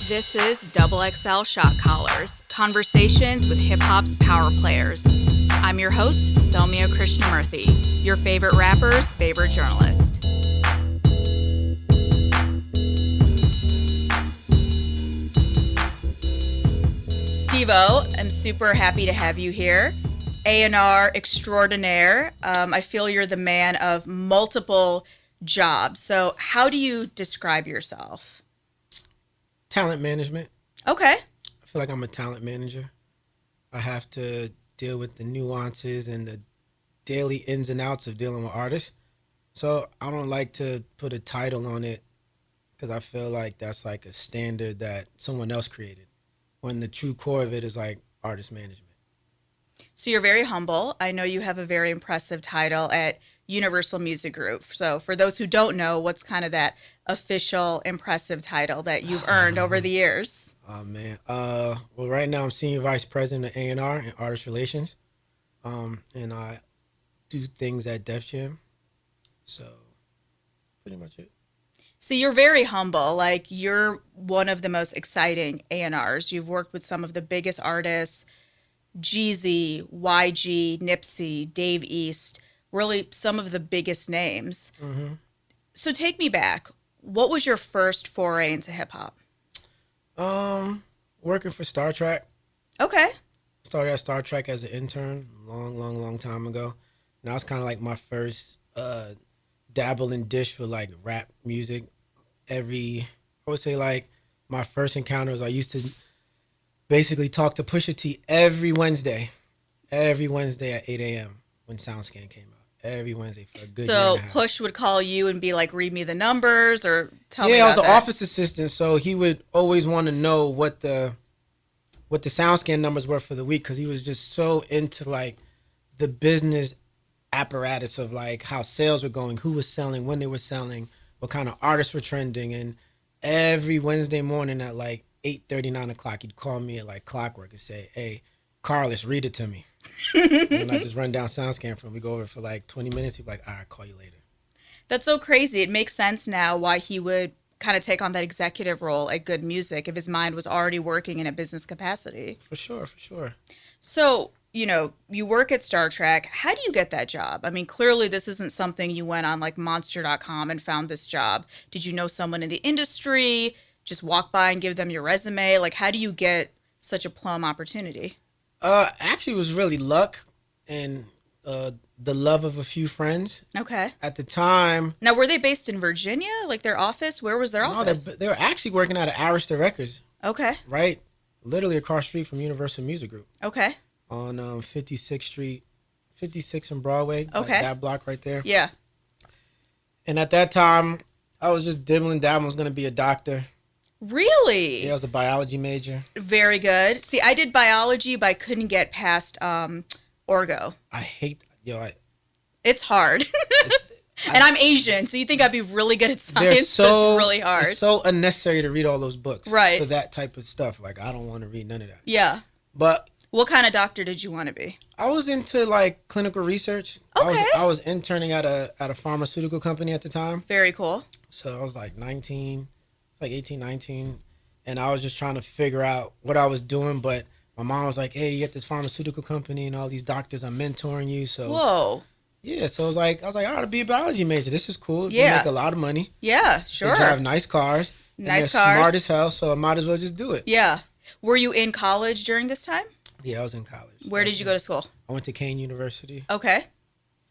This is Double XL Shot Callers, conversations with hip hop's power players. I'm your host, Sowmya Krishnamurthy, your favorite rapper's favorite journalist. Steve-O, I'm super happy to have you here. A&R extraordinaire. I feel you're the man of multiple jobs. So how do you describe yourself? Talent management. Okay. I feel like I'm a talent manager. I have to deal with the nuances and the daily ins and outs of dealing with artists. So I don't like to put a title on it because I feel like that's like a standard that someone else created, when the true core of it is like artist management. So you're very humble. I know you have a very impressive title at Universal Music Group. So for those who don't know, what's kind of that official impressive title that you've earned over the years? Oh man. Well, right now I'm senior vice president of A&R and artist relations, and I do things at Def Jam. So pretty much it. So you're very humble. Like, you're one of the most exciting A&Rs. You've worked with some of the biggest artists: Jeezy, YG, Nipsey, Dave East, really some of the biggest names. Mm-hmm. So take me back. What was your first foray into hip hop? Working for Star Trek. Okay. Started at Star Trek as an intern long time ago. And that was kind of like my first dabble and dish for like rap music. I would say like my first encounters, I used to basically talk to Pusha T every Wednesday at 8 a.m. when SoundScan came out. Every Wednesday for a good year and a half. Push would call you and be like, read me the numbers or tell me Yeah, I was about an that. office assistant, so he would always want to know what the SoundScan numbers were for the week, because he was just so into like the business apparatus of like how sales were going, who was selling, when they were selling, what kind of artists were trending. And every Wednesday morning at like 8:30, 9 o'clock, he'd call me at like clockwork and say, "Hey, Carless, read it to me." And I just run down SoundScan for him. We go over for like 20 minutes. He'd be like, "All right, call you later." That's so crazy. It makes sense now why he would kind of take on that executive role at Good Music if his mind was already working in a business capacity. For sure. So, you work at Star Trek. How do you get that job? I mean, clearly this isn't something you went on like monster.com and found this job. Did you know someone in the industry? Just walk by and give them your resume? Like, how do you get such a plum opportunity? Actually, it was really luck and the love of a few friends. Okay. At the time. Now, were they based in Virginia? Like their office? Where was their office? They were actually working out of Arista Records. Okay. Right? Literally across the street from Universal Music Group. Okay. On 56th Street, 56 and Broadway. Okay. Like that block right there. Yeah. And at that time, I was just dibbling dabbling. I was going to be a doctor. Really? Yeah, I was a biology major. Very good. See, I did biology, but I couldn't get past orgo. It's hard. And I'm Asian, so you think I'd be really good at science, but it's really hard. It's so unnecessary to read all those books. Right. For that type of stuff. Like, I don't want to read none of that. Yeah. But what kind of doctor did you want to be? I was into like clinical research. Okay. I was interning at a pharmaceutical company at the time. Very cool. So I was like 19, it's like 18, 19. And I was just trying to figure out what I was doing. But my mom was like, "Hey, you got this pharmaceutical company and all these doctors, I'm mentoring you." So whoa. Yeah, so I was like, all right, I'll be a biology major. This is cool. Yeah. You make a lot of money. Yeah, sure. They drive nice cars. Nice they're cars. Smart as hell, so I might as well just do it. Yeah. Were you in college during this time? Yeah, I was in college. Where did you go to school? I went to Kane University. Okay.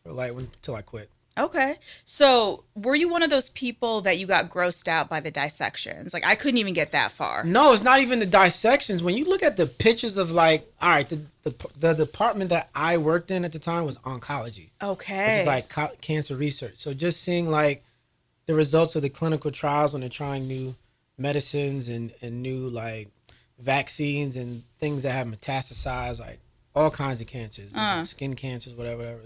Until I quit. Okay. So were you one of those people that you got grossed out by the dissections? Like, I couldn't even get that far. No, it's not even the dissections. When you look at the pictures of like, all right, the department that I worked in at the time was oncology. Okay. Which is like cancer research. So just seeing like the results of the clinical trials when they're trying new medicines and new like vaccines and things that have metastasized, like all kinds of cancers, skin cancers, whatever.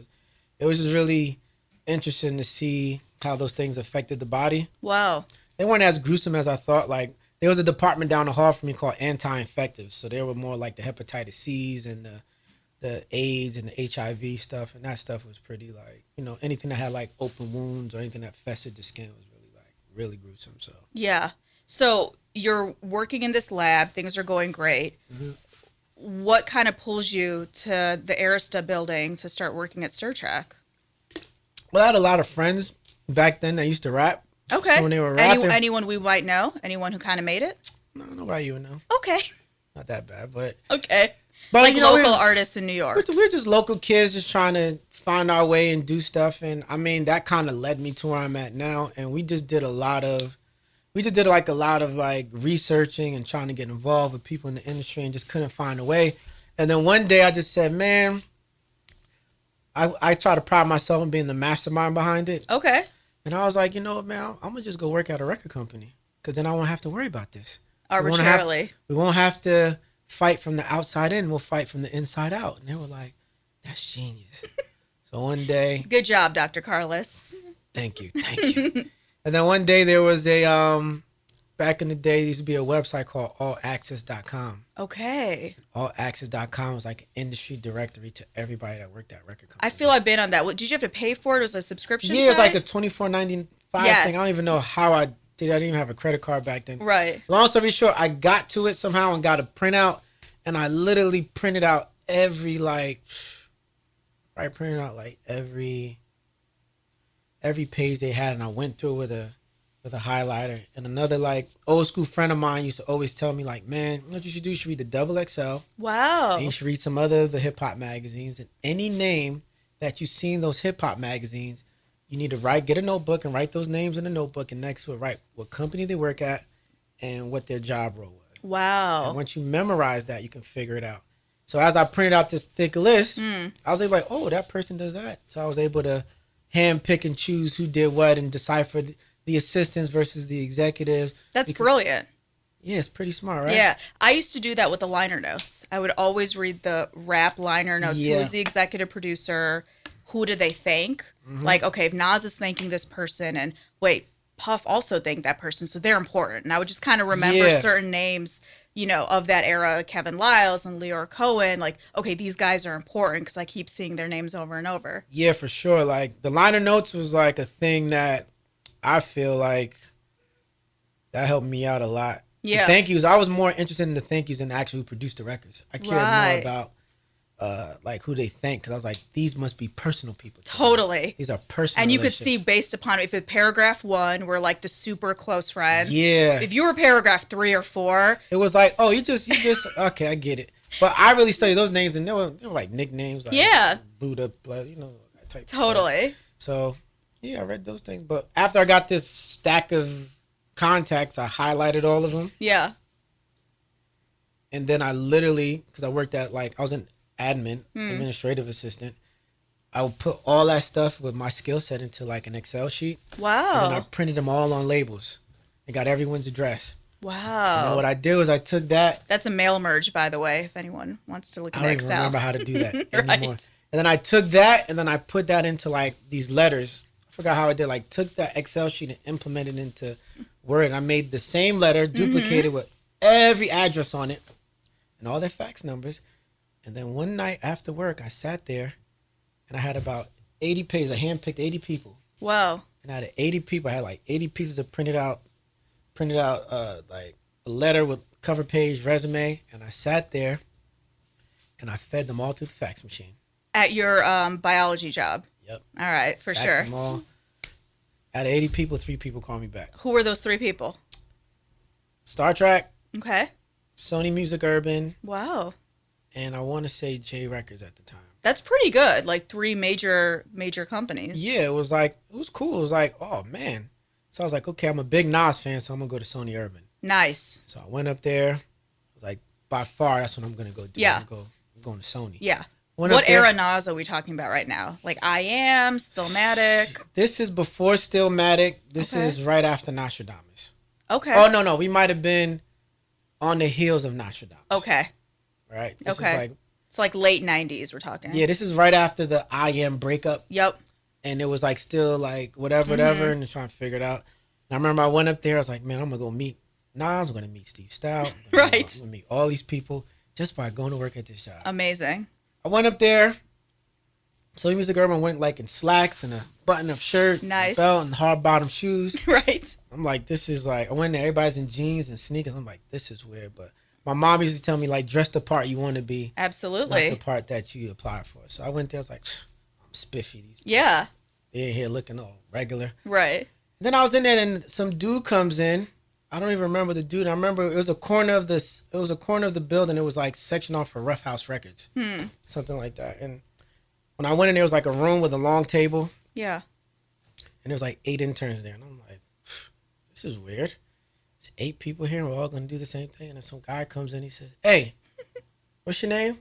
It was just really interesting to see how those things affected the body. Wow. They weren't as gruesome as I thought. Like, there was a department down the hall from me called anti-infectives. So they were more like the hepatitis C's and the AIDS and the HIV stuff. And that stuff was pretty like, anything that had like open wounds or anything that festered the skin was really gruesome. So yeah. So you're working in this lab, things are going great. What kind of pulls you to the Arista building to start working at Star Trek? Well, I had a lot of friends back then that used to rap. Okay. So when they were rapping, anyone we might know? Anyone who kind of made it? no, nobody you would know. Okay. Not that bad, but Okay. but Like you know, local artists in New York. we're just local kids just trying to find our way and do stuff. And I mean, that kind of led me to where I'm at now. And we just did like a lot of like researching and trying to get involved with people in the industry and just couldn't find a way. And then one day I just said, man, I try to pride myself on being the mastermind behind it. Okay. And I was like, you know what, man, I'm going to just go work at a record company because then I won't have to worry about this. Arbitrarily. We won't have to fight from the outside in. We'll fight from the inside out. And they were like, that's genius. So one day. Good job, Dr. Carless. Thank you. And then one day there was back in the day, there used to be a website called allaccess.com. Okay. Allaccess.com was like an industry directory to everybody that worked at record companies. I feel I've been on that. Did you have to pay for it? Was it a subscription Yeah, it's site? like a $24.95 Yes. thing. I don't even know how I did. I didn't even have a credit card back then. Right. Long story short, I got to it somehow and got a printout, and I literally printed out every page they had, and I went through it with a highlighter. And another like old school friend of mine used to always tell me like, man, what you should do, you should read the Double XL. Wow. And you should read some other the hip hop magazines, and any name that you see in those hip hop magazines, you need to get a notebook and write those names in the notebook, and next to it write what company they work at and what their job role was. Wow. And once you memorize that, you can figure it out. So as I printed out this thick list, I was able like, oh, that person does that. So I was able to hand pick and choose who did what and decipher the assistants versus the executives. That's brilliant. Yeah, it's pretty smart, right? Yeah. I used to do that with the liner notes. I would always read the rap liner notes. Yeah. Who's the executive producer? Who do they thank? Like, okay, if Nas is thanking this person, and wait, Puff also thanked that person, so they're important. And I would just kind of remember certain names, of that era, Kevin Liles and Leor Cohen. Like, okay, these guys are important because I keep seeing their names over and over. Yeah, for sure. Like, the liner notes was like a thing that I feel like that helped me out a lot. Yeah. The thank yous, I was more interested in the thank yous than actually who produced the records. I cared more about like who they thank, because I was like, these must be personal people. Totally. These are personal And you could see based upon if it's paragraph 1, we're like the super close friends. Yeah. If you were paragraph 3 or 4, it was like, oh, you just okay, I get it. But I really studied those names, and they were like nicknames, like Buddha, blood, that type. Totally. Of stuff. So yeah, I read those things. But after I got this stack of contacts, I highlighted all of them. Yeah. And then I literally, because I worked at I was an administrative assistant, I would put all that stuff with my skill set into like an Excel sheet. Wow. And then I printed them all on labels and got everyone's address. Wow. And then what I did was I took that. That's a mail merge, by the way, if anyone wants to look at Excel. I don't even remember how to do that anymore. Right. And then I took that and then I put that into like these letters. I forgot how I did. Like took that Excel sheet and implemented it into Word. And I made the same letter, duplicated with every address on it and all their fax numbers. And then one night after work, I sat there and I had about 80 pages. I handpicked 80 people. Wow. And out of 80 people, I had like 80 pieces of printed out like a letter with cover page, resume. And I sat there and I fed them all through the fax machine. At your biology job? Yep. All right, for Faxed sure. them all. Out of 80 people, 3 people called me back. Who were those 3 people? Star Trek, Okay. Sony Music Urban, Wow. and I want to say J Records at the time. That's pretty good. Like 3 major companies. Yeah, it was cool. It was like, oh man. So I was like, okay, I'm a big Nas fan, so I'm gonna go to Sony Urban. Nice. So I went up there. I was like, by far, that's what I'm gonna go do. Yeah. I'm going to Sony. Yeah. Went up What there. era Nas are we talking about right now? Like I Am, Stillmatic? This is before Stillmatic. This Okay. is right after Nostradamus. Okay. Oh no, we might have been on the heels of Nostradamus. Okay. Right. This Okay. is like, It's like late 90s we're talking. yeah, this is right after the I Am breakup. Yep. And it was like still like whatever, and trying to figure it out. And I remember I went up there. I was like, man, I'm gonna go meet Nas. I'm gonna meet Steve Stout. Right. I'm gonna meet all these people just by going to work at this job. Amazing. I went up there, So Music Urban went like in slacks and a button-up shirt, Nice. a belt, and hard-bottom shoes. Right. I'm like, this is like, I went there, everybody's in jeans and sneakers. I'm like, this is weird. But my mom used to tell me, like, dress the part you want to be, not Absolutely. the part that you apply for. So I went there, I was like, I'm spiffy. These Yeah. They in here looking all regular. Right. Then I was in there, and some dude comes in. I don't even remember the dude. I remember it was a corner of this. It was a corner of the building. It was like section off for Rough House Records, something like that. And when I went in, there was like a room with a long table, Yeah. and there was like 8 interns there. And I'm like, this is weird. It's 8 people here. We're all gonna do the same thing. And then some guy comes in. He says, "Hey, what's your name?"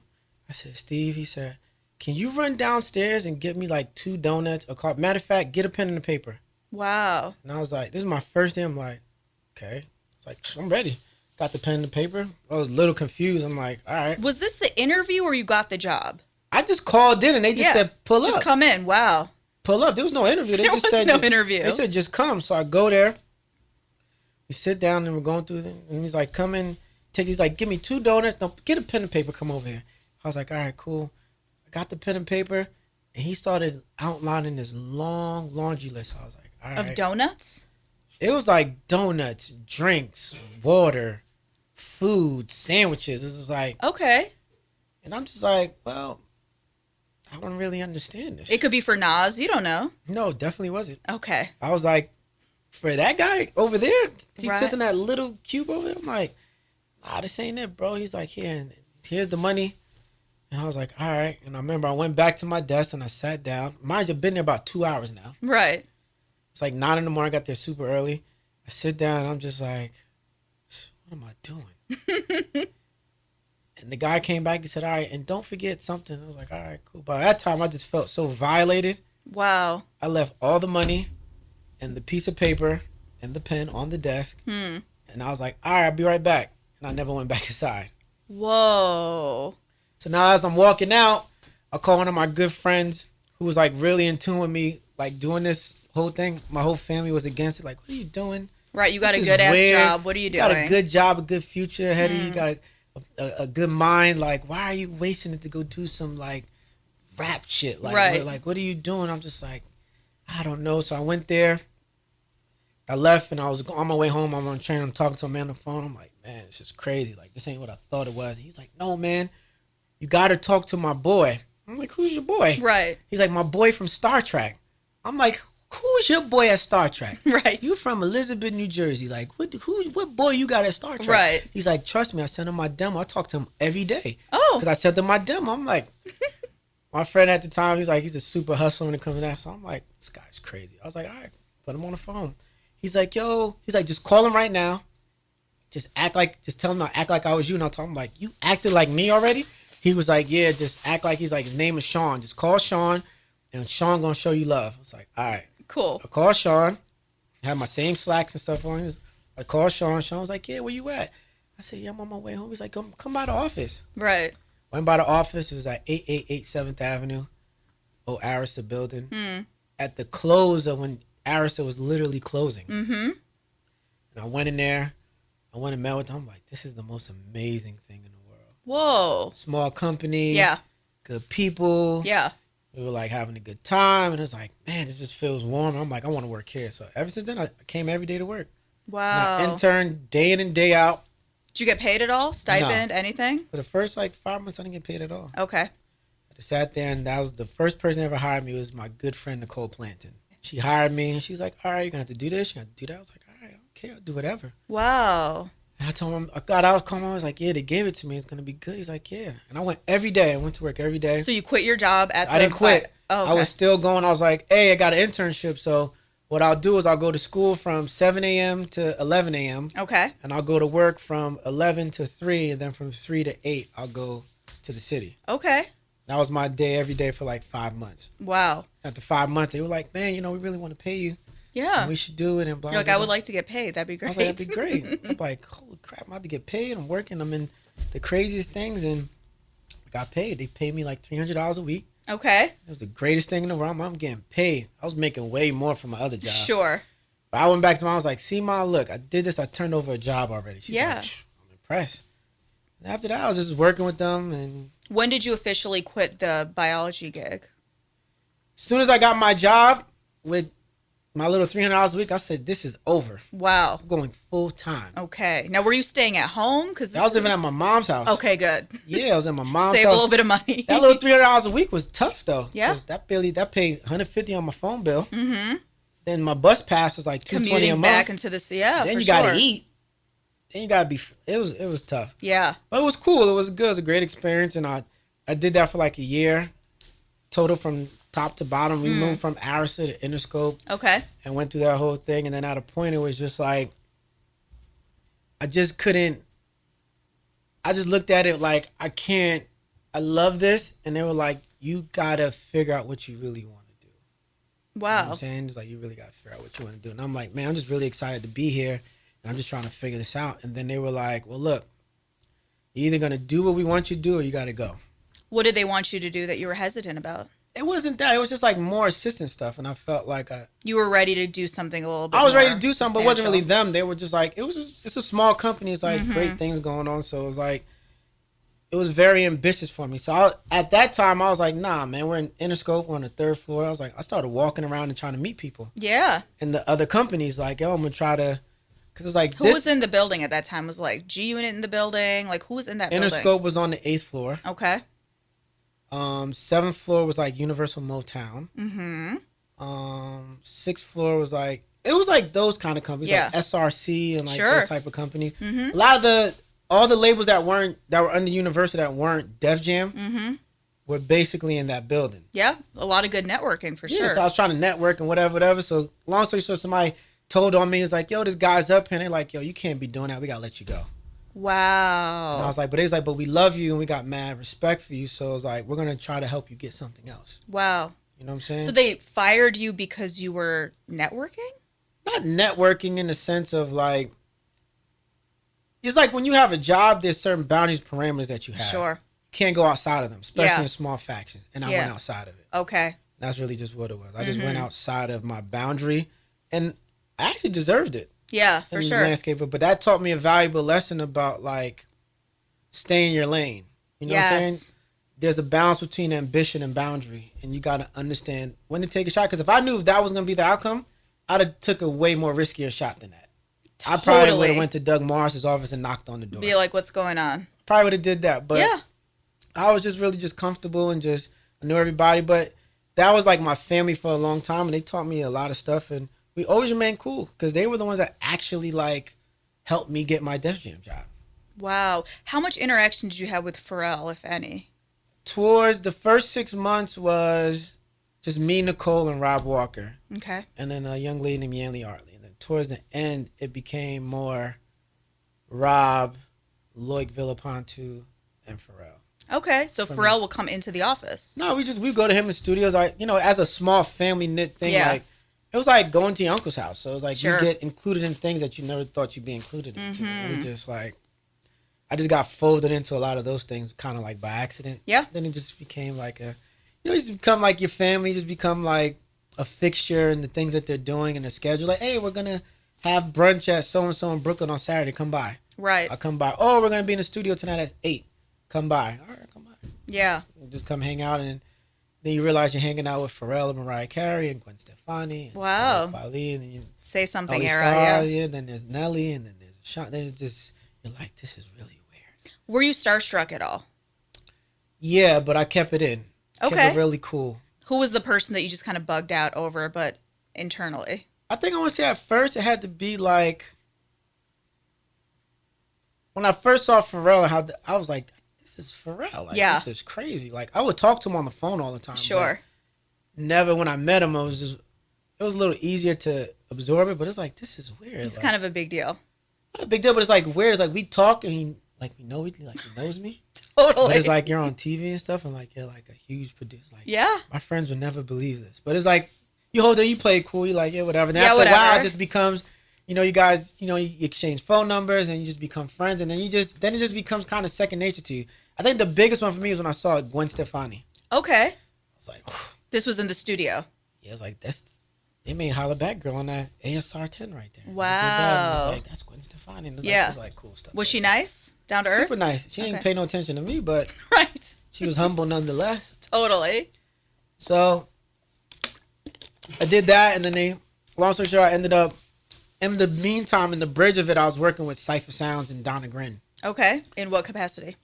I said, "Steve." He said, "Can you run downstairs and get me like 2 donuts, a coffee? Matter of fact, get a pen and a paper." Wow. And I was like, this is my first day. I'm like, okay. It's like, I'm ready. Got the pen and the paper. I was a little confused. I'm like, all right. Was this the interview or you got the job? I just called in and they just said, pull up. Just come in. Wow. Pull up. There was no interview. They There just was said, no interview. They said, just come. So I go there. We sit down and we're going through it. And he's like, come in. He's like, give me 2 donuts. No, get a pen and paper. Come over here. I was like, all right, cool. I got the pen and paper. And he started outlining this long laundry list. I was like, all right. Of donuts? It was like donuts, drinks, water, food, sandwiches. This is like, Okay. and I'm just like, well, I don't really understand this. It could be for Nas. You don't know. No, definitely wasn't. Okay. I was like, for that guy over there, he Right. sits in that little cube over there. I'm like, nah, this ain't it, bro. He's like, here's the money. And I was like, all right. And I remember I went back to my desk and I sat down. Mind you, I've been there about 2 hours now. Right. It's like 9 in the morning. I got there super early. I sit down and I'm just like, what am I doing? And the guy came back and said, all right, and don't forget something. I was like, all right, cool. By that time, I just felt so violated. Wow. I left all the money and the piece of paper and the pen on the desk. And I was like, all right, I'll be right back. And I never went back inside. Whoa. So now as I'm walking out, I call one of my good friends who was like really in tune with me, like doing this whole thing. My whole family was against it. Like, what are you doing? Right. You got This a is good ass weird. job. What are you doing? You got a good job, a good future ahead of you. You got a good mind. Like, why are you wasting it to go do some like rap shit? Like, Right. what are you doing? I'm just like, I don't know. So I went there. I left and I was on my way home. I'm on the train. I'm talking to a man on the phone. I'm like, man, this is crazy. Like, this ain't what I thought it was. He's like, no, man, you got to talk to my boy. I'm like, who's your boy? Right. He's like, my boy from Star Trek. I'm like, who's your boy at Star Trek? Right. You from Elizabeth, New Jersey. Like, what boy you got at Star Trek? Right. He's like, trust me, I sent him my demo. I talk to him every day. Oh. Because I sent him my demo. I'm like, my friend at the time, he's like, he's a super hustler when it comes to that. So I'm like, this guy's crazy. I was like, all right, put him on the phone. He's like, yo, he's like, just call him right now. Just tell him I'll act like I was you. And I'll tell him, like, you acted like me already? He was like, yeah, just act like, he's like, his name is Sean. Just call Sean, and Sean gonna show you love. I was like, all right. Cool. I called Sean. I had my same slacks and stuff on. I called Sean. Sean was like, yeah, where you at? I said, yeah, I'm on my way home. He's like, come by the office. Right. Went by the office. It was at 888 7th Avenue. Old Arista building. At the close of when Arista was literally closing. Mm-hmm. And I went in there. I went and met with them. I'm like, this is the most amazing thing in the world. Whoa. Small company. Yeah. Good people. Yeah. We were like having a good time. And it was like, man, this just feels warm. I'm like, I want to work here. So ever since then, I came every day to work. Wow. And I interned day in and day out. Did you get paid at all? Stipend? Anything? For the first like 5 months, I didn't get paid at all. Okay. I just sat there, and that was the first person that ever hired me was my good friend, Nicole Planton. She hired me, and she's like, all right, you're going to have to do this. You have to do that. I was like, all right, I don't care. I'll do whatever. Wow. And I told him, I got out, called him, I was like, yeah, they gave it to me. It's going to be good. He's like, yeah. And I went every day. I went to work every day. So you quit your job at the... I didn't quit. Oh, okay. I was still going. I was like, hey, I got an internship, so what I'll do is I'll go to school from 7 a.m. to 11 a.m. Okay. And I'll go to work from 11 to 3, and then from 3 to 8, I'll go to the city. Okay. That was my day every day for like 5 months. Wow. After 5 months, they were like, man, we really want to pay you. Yeah. And we should do it. And blah, You're like, blah, I blah. would like to get paid. That'd be I great. was like, that'd be great. I'm like, holy crap, I'm about to get paid. I'm working. I'm in the craziest things, and I got paid. They paid me like $300 a week. Okay. It was the greatest thing in the world. I'm getting paid. I was making way more from my other job. Sure. But I went back to mom. I was like, see, Ma, look, I did this. I turned over a job already. She's Yeah. like, I'm impressed. And after that, I was just working with them. And When did you officially quit the biology gig? As soon as I got my job with my little $300 a week, I said, this is over. Wow. I'm going full time. Okay. Now, were you staying at home? I was living at my mom's house. Okay, good. Yeah, I was at my mom's Save house. a little bit of money. That little $300 a week was tough though. Yeah. That paid $150 on my phone bill. Mm-hmm. Then my bus pass was like $220 a month. Back into the Then you gotta eat. Then you gotta be. It was tough. Yeah. But it was cool. It was good. It was a great experience, and I did that for like a year. Total from top to bottom. We moved from Arista to Interscope. Okay. And went through that whole thing, and then at a point it was just like I just couldn't. I just looked at it like I can't. I love this, and they were like, you gotta figure out what you really want to do. Wow. You know what I'm saying? It's like, you really got to figure out what you want to do. And I'm like, man, I'm just really excited to be here. And I'm just trying to figure this out. And then they were like, well, look, you're either going to do what we want you to do or you got to go. What did they want you to do that you were hesitant about? It wasn't that. It was just like more assistant stuff. And I felt like you were ready to do something a little bit I was more ready to do something, but it wasn't really them. They were just like, it's a small company. It's like great things going on. So it was like, it was very ambitious for me. So at that time, I was like, nah, man, we're in Interscope. We're on the 3rd floor. I was like, I started walking around and trying to meet people. Yeah. And the other companies, like, yo, I'm going to try to, because it's like, who was in the building at that time? Was like G Unit in the building? Like, who was in that building? Interscope was on the 8th floor. Okay. 7th floor was like Universal Motown. 6th floor was like, it was like those kind of companies, like SRC and like those type of companies. A lot of all the labels that were under Universal that weren't Def Jam were basically in that building. Yeah, a lot of good networking for sure. So I was trying to network and whatever. So long story short, somebody told on me, it's like, yo, this guy's up here. And they're like, yo, you can't be doing that. We got to let you go. Wow. And I was like, but we love you and we got mad respect for you. So it was like, we're going to try to help you get something else. Wow. You know what I'm saying? So they fired you because you were networking? Not networking in the sense of like, it's like when you have a job, there's certain boundaries, parameters that you have. Sure. You can't go outside of them, especially in small factions. And I went outside of it. Okay. That's really just what it was. I just went outside of my boundary, and I actually deserved it. Yeah, for sure. Landscaper, but that taught me a valuable lesson about like stay in your lane. You know what I'm saying? There's a balance between ambition and boundary, and you got to understand when to take a shot. Because if I knew if that was going to be the outcome, I'd have took a way more riskier shot than that. I probably would have went to Doug Morris's office and knocked on the door. Be like, what's going on? Probably would have did that, but I was just really just comfortable and just I knew everybody. But that was like my family for a long time, and they taught me a lot of stuff, and we always remained cool because they were the ones that actually like helped me get my Def Jam job. Wow. How much interaction did you have with Pharrell, if any? Towards the first 6 months was just me, Nicole, and Rob Walker. Okay. And then a young lady named Yanli Artley. And then towards the end, it became more Rob, Loic Villapontu, and Pharrell. Okay, so Pharrell will come into the office. No, we go to him in studios. Like, you know, as a small family knit thing, like it was like going to your uncle's house. So it was like you get included in things that you never thought you'd be included into. It was just like I just got folded into a lot of those things kind of like by accident. Yeah. Then it just became like you just become like your family, just become like a fixture in the things that they're doing and the schedule. Like, hey, we're going to have brunch at so-and-so in Brooklyn on Saturday. Come by. Right. I'll come by. Oh, we're going to be in the studio tonight at 8. Come by. All right, come by. Yeah. Just come hang out, and then you realize you're hanging out with Pharrell and Mariah Carey and Gwen Stefani. And Ali, and then you Say Something era. Stars, yeah. Then there's Nelly, and then there's Sean. Then it's just, you're like, this is really weird. Were you starstruck at all? Yeah, but I kept it in. Okay. Kept it really cool. Who was the person that you just kind of bugged out over, but internally? I think I want to say at first it had to be like, when I first saw Pharrell, I was like, this is Pharrell. Like, this is crazy. Like, I would talk to him on the phone all the time. Sure. Never when I met him, it was a little easier to absorb it, but it's like, this is weird. It's like, kind of a big deal. Not a big deal, but it's like weird. It's like we talk and he knows me. Totally. But it's like you're on TV and stuff and like you're like a huge producer. Like, my friends would never believe this. But it's like you hold it, you play it cool, you like, whatever. And after a while it just becomes, you guys, you exchange phone numbers and you just become friends, and then it just becomes kind of second nature to you. I think the biggest one for me is when I saw Gwen Stefani. Okay. I was like, whew. This was in the studio. Yeah, I was like, they made Holla Back Girl on that ASR 10 right there. Wow. I was like, that's Gwen Stefani. And it was like cool stuff. Was she nice? Down to earth? Super nice. She didn't pay no attention to me, but she was humble nonetheless. Totally. So I did that, and then long story short, I ended up, in the meantime, in the bridge of it, I was working with Cypher Sounds and Donna Grin. Okay. In what capacity?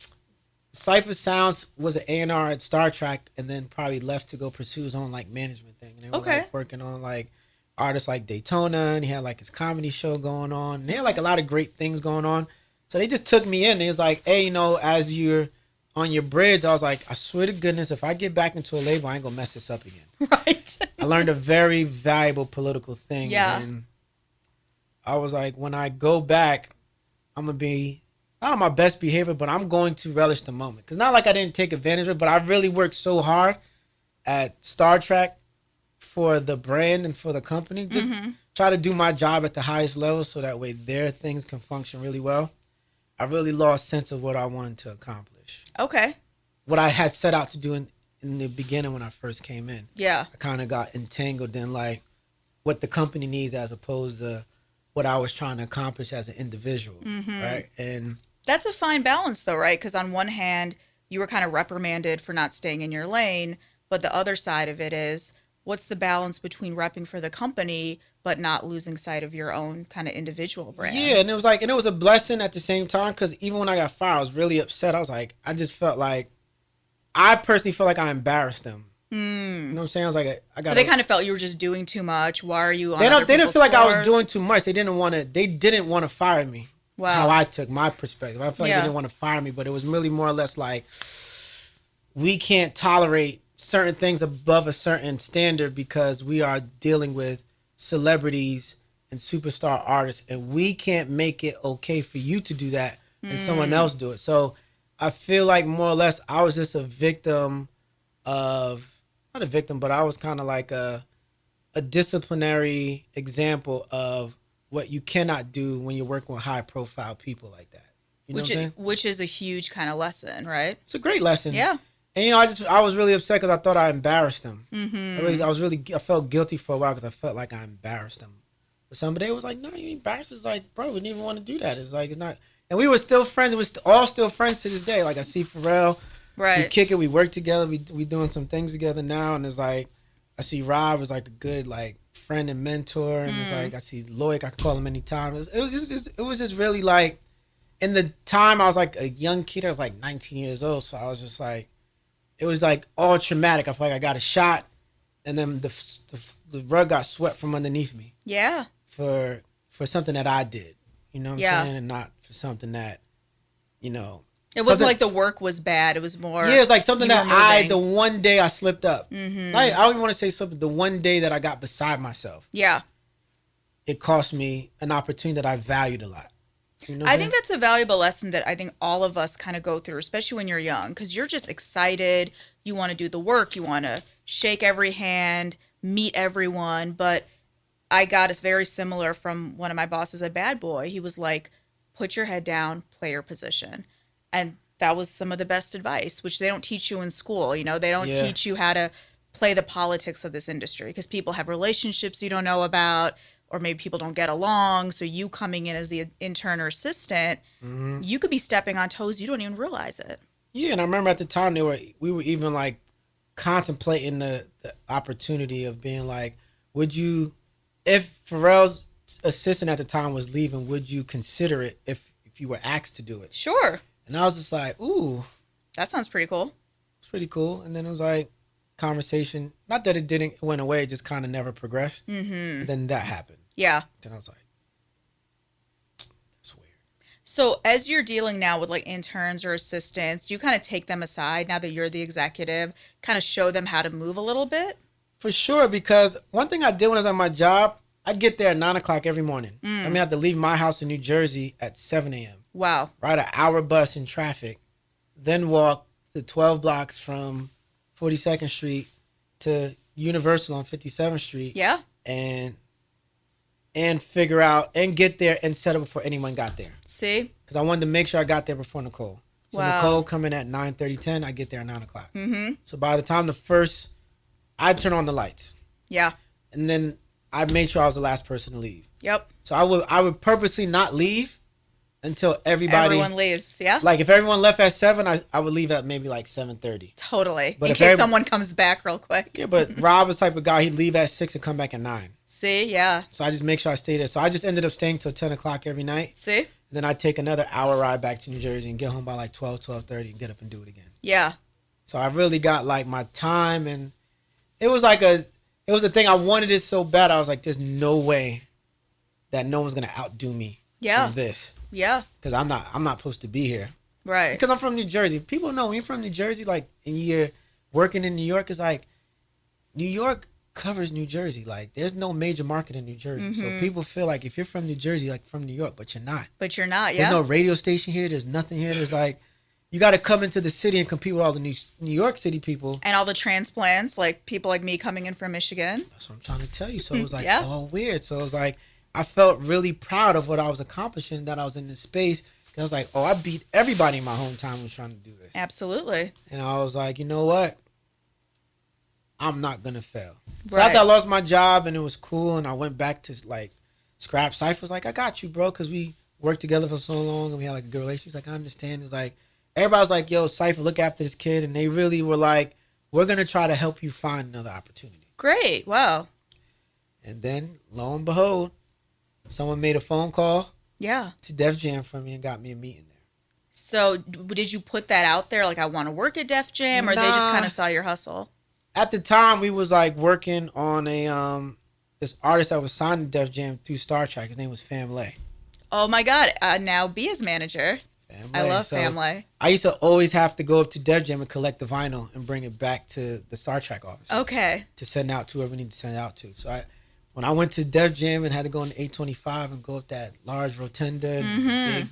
Cypher Sounds was an A&R at Star Trek, and then probably left to go pursue his own like management thing. And they were Okay. like working on like artists like Daytona, and he had like his comedy show going on. And they had like a lot of great things going on. So they just took me in. They was like, hey, as you're on your bridge, I was like, I swear to goodness, if I get back into a label, I ain't gonna mess this up again. Right. I learned a very valuable political thing. Yeah. And I was like, when I go back, I'm gonna be not on my best behavior, but I'm going to relish the moment. Cause not like I didn't take advantage of it, but I really worked so hard at Star Trek for the brand and for the company. Just try to do my job at the highest level so that way their things can function really well. I really lost sense of what I wanted to accomplish. Okay. What I had set out to do in the beginning when I first came in. Yeah. I kind of got entangled in like what the company needs as opposed to what I was trying to accomplish as an individual, right? And that's a fine balance though, right? Because on one hand, you were kind of reprimanded for not staying in your lane, but the other side of it is, what's the balance between repping for the company but not losing sight of your own kind of individual brand? yeah, and it was a blessing at the same time because even when I got fired, I was really upset. I was like, I personally felt like I embarrassed them. You know what I'm saying? I was like, So they kind of felt you were just doing too much. Why are you on They didn't feel like I was floors? doing too much. They didn't want to fire me. Wow. How I took my perspective. I feel like Yeah. they didn't want to fire me, but it was really more or less like we can't tolerate certain things above a certain standard because we are dealing with celebrities and superstar artists, and we can't make it okay for you to do that and someone else do it. So I feel like more or less I was just a victim of, not a victim, but I was kind of like a disciplinary example of what you cannot do when you're working with high profile people like that. You know what I'm saying? Which is a huge kind of lesson, right? It's a great lesson. Yeah. And I was really upset because I thought I embarrassed them. I felt guilty for a while because I felt like I embarrassed them. But somebody was like, "No, you embarrassed." It's like, bro, we didn't even want to do that. It's like, it's not. And we were still friends. We're all still friends to this day. Like I see Pharrell, Right. we kick it. We work together. We doing some things together now. And it's like, I see Rob as like a good like friend and mentor. And it's like I see Loic. I could call him anytime. It was just really like, in the time I was like a young kid. I was like 19 years old. So I was just like, it was like all traumatic. I feel like I got a shot, and then the rug got swept from underneath me Yeah. for something that I did. You know what Yeah. I'm saying? And not for something that, It wasn't something- like the work was bad. It was more. Yeah, it's like something you that were the moving. one day I slipped up. Like, I don't even want to say something. The one day that I got beside myself, Yeah. it cost me an opportunity that I valued a lot. You know what I I'm think saying? that's a valuable lesson that I think all of us kind of go through, especially when you're young, because you're just excited. You want to do the work. You want to shake every hand, meet everyone. But I got it very similar from one of my bosses at Bad Boy. He was like, put your head down, play your position. And that was some of the best advice, which they don't teach you in school. They don't Yeah. teach you how to play the politics of this industry because people have relationships you don't know about, or maybe people don't get along. So you coming in as the intern or assistant, you could be stepping on toes. You don't even realize it. Yeah, and I remember at the time we were even like contemplating the opportunity of being like, would you, if Pharrell's assistant at the time was leaving, would you consider it if you were asked to do it? Sure. And I was just like, ooh, That sounds pretty cool. it's pretty cool. And then it was like conversation. Not that it went away, it just kind of never progressed. And then that happened. Yeah. Then I was like, that's weird. So as you're dealing now with like interns or assistants, do you kind of take them aside now that you're the executive, kind of show them how to move a little bit? For sure, because one thing I did when I was at my job, I'd get there at 9 o'clock every morning. I mean, I had to leave my house in New Jersey at 7 a.m. Wow. Ride an hour bus in traffic, then walk the 12 blocks from 42nd Street to Universal on 57th Street. Yeah. And figure out and get there and set up before anyone got there. See? Because I wanted to make sure I got there before Nicole. So Wow. Nicole coming at 9:30, 10, I get there at 9 o'clock. So by the time I'd turn on the lights. Yeah. And then I made sure I was the last person to leave. Yep. So I would purposely not leave until everybody. Everyone leaves. Yeah. Like if everyone left at 7, I would leave at maybe like 7:30. Totally. But in case someone comes back real quick. Yeah, but Rob was the type of guy, he'd leave at 6 and come back at 9. See, yeah. So I just make sure I stay there. So I just ended up staying till 10 o'clock every night. See? Then I take another hour ride back to New Jersey and get home by like 12:30 and get up and do it again. Yeah. So I really got like my time, and it was a thing. I wanted it so bad. I was like, there's no way that no one's going to outdo me in this. Yeah. Because I'm not supposed to be here. Right. Because I'm from New Jersey. People know when you're from New Jersey, like, and you're working in New York, it's like, New York covers New Jersey. Like, there's no major market in New Jersey. So people feel like if you're from New Jersey, like from New York, but you're not. But you're not, yeah. There's no radio station here. There's nothing here. There's like, you got to come into the city and compete with all the New York City people. And all the transplants, like people like me coming in from Michigan. That's what I'm trying to tell you. So it was like, oh, weird. So it was like, I felt really proud of what I was accomplishing, that I was in this space. I was like, oh, I beat everybody in my hometown who was trying to do this. Absolutely. And I was like, you know what? I'm not going to fail. So Right. after I lost my job and it was cool and I went back to like scrap, Cypher was like, I got you, bro, because we worked together for so long and we had like a good relationship. He's like, I understand. It's like, everybody was like, yo, Cypher, look after this kid. And they really were like, we're going to try to help you find another opportunity. Great. Wow. And then, lo and behold, someone made a phone call to Def Jam for me and got me a meeting there. So did you put that out there? Like, I want to work at Def Jam, or they just kind of saw your hustle? At the time, we was like working on a this artist that was signed to Def Jam through Star Trek. His name was Family. Oh my God! Now be his manager. Family. I love so Family. I used to always have to go up to Def Jam and collect the vinyl and bring it back to the Star Trek office. Okay. To send out to whoever we need to send it out to. So when I went to Def Jam and had to go on the 825 and go up that large rotunda, big.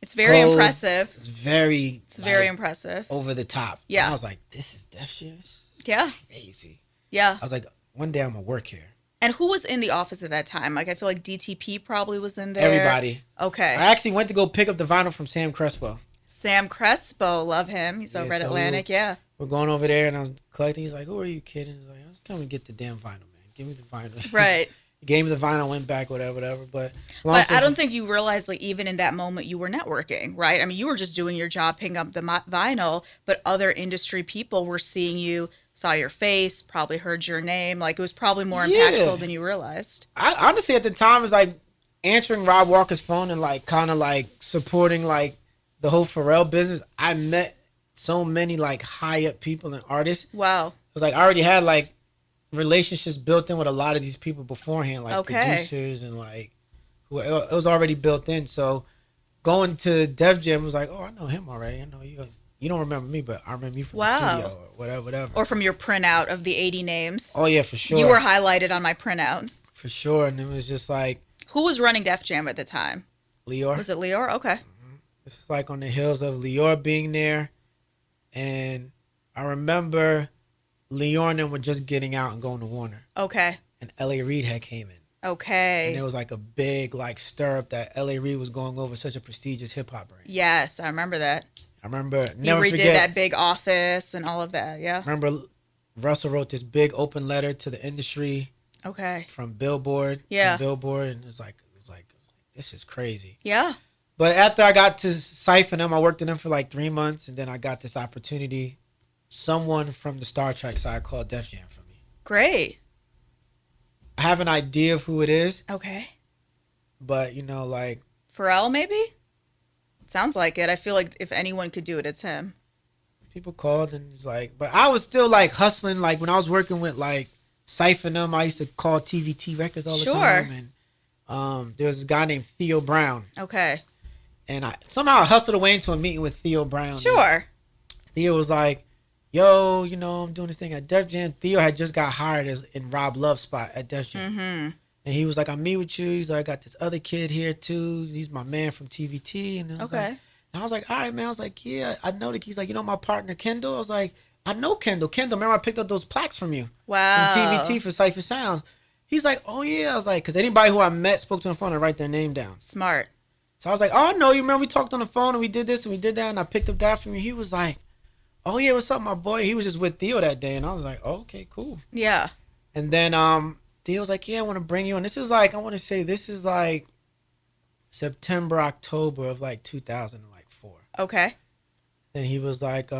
It's very impressive. It's very impressive. Over the top. Yeah. And I was like, this is Def Jam? Yeah. Crazy. Yeah. I was like, one day I'm going to work here. And who was in the office at that time? Like, I feel like DTP probably was in there. Everybody. Okay. I actually went to go pick up the vinyl from Sam Crespo. Sam Crespo, love him. He's over at Atlantic, We're going over there and I'm collecting. He's like, who are you kidding? He's like, I was coming to get the damn vinyl, man. Give me the vinyl. Right. He gave me the vinyl, went back, whatever. But I don't think you realized, like, even in that moment, you were networking, right? I mean, you were just doing your job, picking up the vinyl, but other industry people were seeing you, saw your face, probably heard your name. Like, it was probably more impactful than you realized. I honestly, at the time, it was like answering Rob Walker's phone and like kind of like supporting like the whole Pharrell business. I met so many like high up people and artists. Wow. It was like I already had like relationships built in with a lot of these people beforehand, like producers and like it was already built in. So going to Def Jam was like, oh, I know him already. I know you. You don't remember me, but I remember you from the studio or whatever. Or from your printout of the 80 names. Oh yeah, for sure. You were highlighted on my printout. For sure, and it was just like. Who was running Def Jam at the time? Lior. Was it Lior? Okay. Mm-hmm. This is like on the heels of Lior being there, and I remember Lior and them were just getting out and going to Warner. Okay. And A.A. Reid had came in. Okay. And there was like a big like stir up that A.A. Reid was going over such a prestigious hip hop brand. Yes, I remember that. I remember. He redid that big office and all of that. Yeah. I remember Russell wrote this big open letter to the industry. Okay. From Billboard. Yeah. Billboard, and it was like this is crazy. Yeah. But after I got to siphon them, I worked in them for like 3 months, and then I got this opportunity. Someone from the Star Trek side called Def Jam for me. Great. I have an idea of who it is. Okay. But, you know, like... Pharrell, maybe? Sounds like it. I feel like if anyone could do it, it's him. People called and it's like... But I was still, like, hustling. Like, when I was working with, like, Siphon them, I used to call TVT Records all the time. And there was a guy named Theo Brown. Okay. And I somehow hustled away into a meeting with Theo Brown. Sure. Theo was like, yo, you know, I'm doing this thing at Def Jam. Theo had just got hired in Rob Love's spot at Def Jam. Mm-hmm. And he was like, I meet with you. He's like, I got this other kid here too. He's my man from TVT. And I was like, all right, man. I was like, yeah, I know that. He's like, you know my partner Kendall? I was like, I know Kendall. Kendall, remember I picked up those plaques from you. Wow. From TVT for Cypher Sound. He's like, oh yeah. I was like, because anybody who I met spoke to the phone and write their name down. Smart. So I was like, oh, I know you. Remember we talked on the phone and we did this and we did that and I picked up that from you. He was like, oh yeah, what's up, my boy? He was just with Theo that day and I was like, oh, okay, cool. Yeah. And then Theo was like, yeah, I want to bring you on. This is like, I want to say this is like September, October of like 2004. Okay. Then he was like,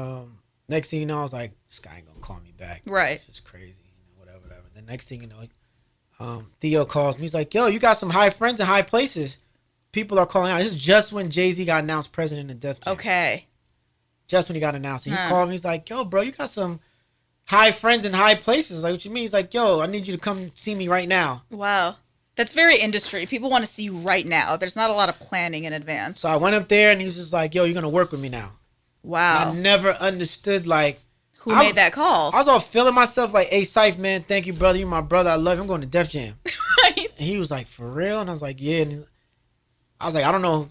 next thing you know, I was like, this guy ain't gonna call me back. Right. It's just crazy, whatever. The next thing you know, Theo calls me. He's like, yo, you got some high friends in high places. People are calling out. This is just when Jay-Z got announced president of Def Jam. Okay. Just when he got announced. And he called me. He's like, yo, bro, you got some high friends in high places. Like, what you mean? He's like, yo, I need you to come see me right now. Wow. That's very industry. People want to see you right now. There's not a lot of planning in advance. So I went up there and he was just like, yo, you're going to work with me now. Wow. And I never understood, like. Who made that call? I was all feeling myself like, hey, Syph, man, thank you, brother. You're my brother. I love you. I'm going to Def Jam. Right. And he was like, for real? And I was like, yeah. And I was like, I don't know.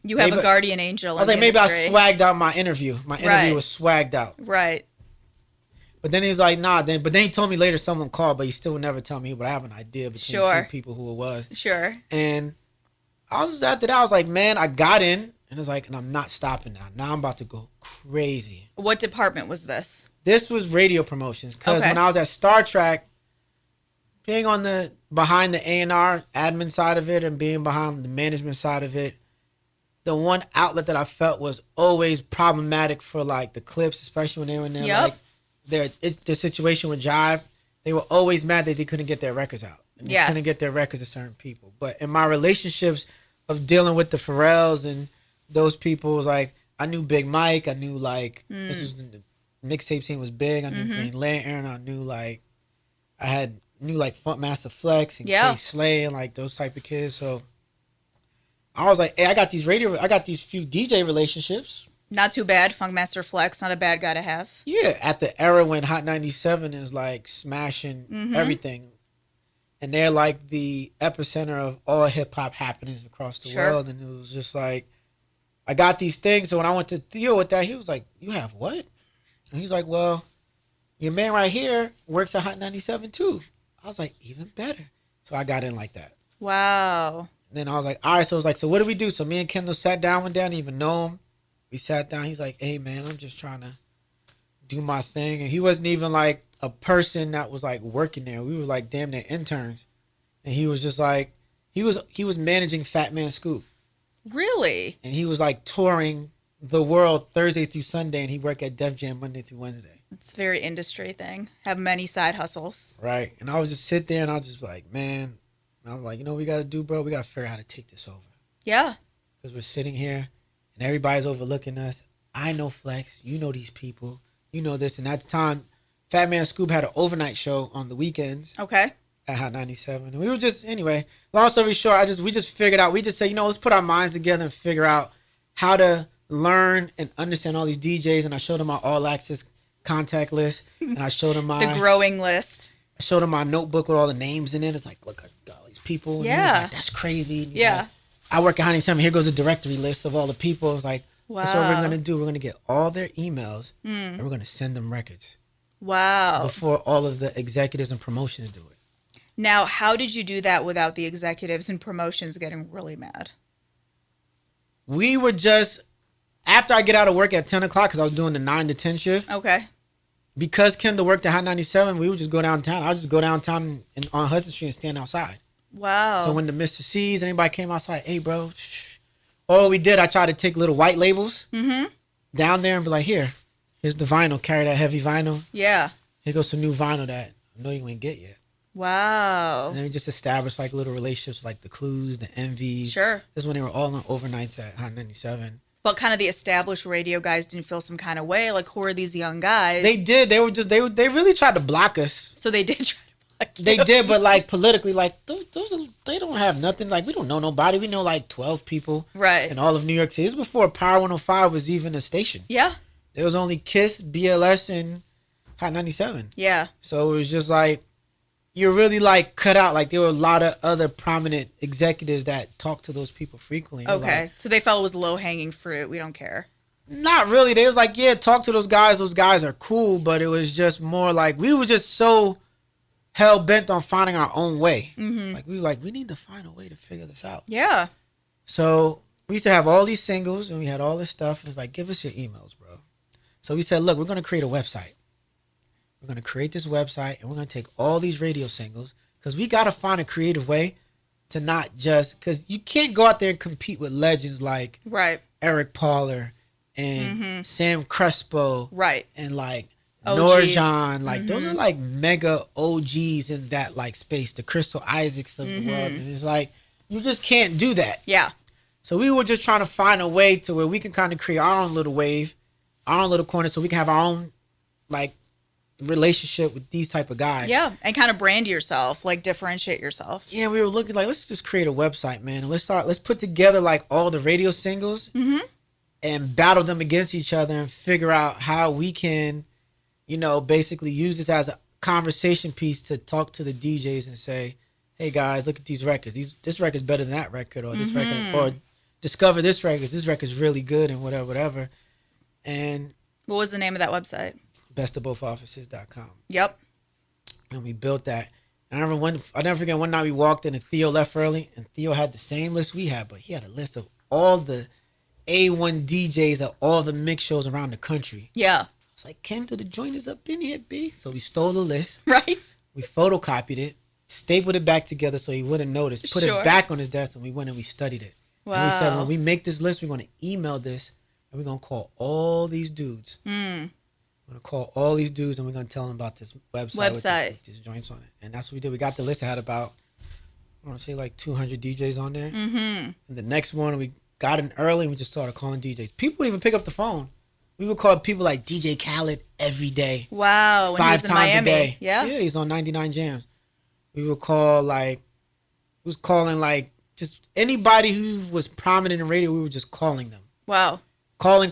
You have a guardian angel. I was like, maybe industry. I swagged out my interview. My interview was swagged out. Right. But then he was like, nah. But then he told me later someone called, but he still would never tell me. But I have an idea between two people who it was. Sure. And I was just after that, I was like, man, I got in. And it's like, and I'm not stopping now. Now I'm about to go crazy. What department was this? This was radio promotions. Because when I was at Star Trek, being on the behind the A&R admin side of it and being behind the management side of it, the one outlet that I felt was always problematic for like the clips, especially when they were in there, like the situation with Jive, they were always mad that they couldn't get their records out. And they couldn't get their records to certain people. But in my relationships of dealing with the Pharrells and those people, was like, I knew Big Mike, I knew like this was the mixtape scene was big. I knew Green Lantern, I knew like knew like Funkmaster Flex and K Slay and like those type of kids. So I was like, hey, I got these few DJ relationships. Not too bad. Funkmaster Flex, not a bad guy to have. Yeah, at the era when Hot 97 is like smashing everything. And they're like the epicenter of all hip hop happenings across the world. And it was just like, I got these things. So when I went to Theo with that, he was like, you have what? And he's like, well, your man right here works at Hot 97 too. I was like, even better. So I got in like that. Wow. Then I was like, all right. So it was like, so what do we do? So me and Kendall sat down one day. I didn't even know him. We sat down. He's like, hey, man, I'm just trying to do my thing. And he wasn't even like a person that was like working there. We were like damn near interns. And he was just like, he was managing Fat Man Scoop. Really? And he was like touring the world Thursday through Sunday. And he worked at Def Jam Monday through Wednesday. It's a very industry thing. Have many side hustles. Right. And I would just sit there and I was just like, man. And I was like, you know what we got to do, bro? We got to figure out how to take this over. Yeah. Because we're sitting here and everybody's overlooking us. I know Flex. You know these people. You know this. And at the time, Fat Man Scoop had an overnight show on the weekends. Okay. At Hot 97. And we were just, anyway, long story short, we just figured out, we just said, let's put our minds together and figure out how to learn and understand all these DJs. And I showed them my all access contact list. And I showed them the growing list. I showed him my notebook with all the names in it. It's like, look, I got all these people. And he was like, that's crazy. Yeah. Like, I work at Hot 97. Here goes a directory list of all the people. It's like, wow. That's what we're going to do. We're going to get all their emails and we're going to send them records. Wow. Before all of the executives and promotions do it. Now, how did you do that without the executives and promotions getting really mad? We were just, after I get out of work at 10 o'clock, because I was doing the 9 to 10 shift. Okay. Because Kendall worked at Hot 97, we would just go downtown. I would just go downtown and on Hudson Street and stand outside. Wow. So when the Mr. C's, anybody came outside, hey, bro. All we did, I tried to take little white labels down there and be like, here's the vinyl. Carry that heavy vinyl. Yeah. Here goes some new vinyl that I know you ain't get yet. Wow. And then we just established like little relationships like the Clues, the Envies. Sure. This is when they were all on overnights at Hot 97. But kind of the established radio guys didn't feel some kind of way. Like, who are these young guys? They did. They really tried to block us. So they did try to block you. They did, but like politically, like they don't have nothing. Like we don't know nobody. We know like 12 people. Right. In all of New York City. This was before Power 105 was even a station. Yeah. There was only Kiss, BLS, and Hot 97. Yeah. So it was just like, you're really like cut out. Like there were a lot of other prominent executives that talked to those people frequently. Okay. Like, so they felt it was low-hanging fruit. We don't care. Not really. They was like, yeah, talk to those guys. Those guys are cool. But it was just more like, we were just so hell-bent on finding our own way. Mm-hmm. Like, we were like, we need to find a way to figure this out. Yeah. So we used to have all these singles and we had all this stuff. It was like, give us your emails, bro. So we said, look, we're going to create a website. We're going to create this website and we're going to take all these radio singles because we got to find a creative way to not just, because you can't go out there and compete with legends like Right. Eric Pollard and Sam Crespo, Right. and like OGs. Norjan, like those are like mega OGs in that like space, the Crystal Isaacs of the world, and it's like you just can't do that. Yeah. So we were just trying to find a way to where we can kind of create our own little wave, our own little corner, so we can have our own like relationship with these type of guys. Yeah, and kind of brand yourself, like differentiate yourself. Yeah, we were looking like, let's just create a website, man, and let's put together like all the radio singles and battle them against each other and figure out how we can, you know, basically use this as a conversation piece to talk to the DJs and say, hey guys, look at these records. This record's better than that record, or this record, or discover this record. This record's really good, and whatever. And What was the name of that website? bestofbothoffices.com. Yep. And we built that. And I'll never forget one night we walked in and Theo left early, and Theo had the same list we had, but he had a list of all the A1 DJs at all the mix shows around the country. Yeah. I was like, Ken, the joint is up in here, B. So we stole the list. Right. We photocopied it, stapled it back together so he wouldn't notice, put it back on his desk, and we went and we studied it. Wow. And we said, when we make this list, we're going to email this, and we're going to call all these dudes. We're going to call all these dudes, and we're going to tell them about this website. With these joints on it. And that's what we did. We got the list. It had about, I want to say like 200 DJs on there. And the next morning, we got in early, and we just started calling DJs. People would even pick up the phone. We would call people like DJ Khaled every day. Wow. When 5 he was in times Miami. a day. Yeah. Yeah, he's on 99 Jams. We would call like, we was calling like just anybody who was prominent in radio, we were just calling them. Wow. Calling.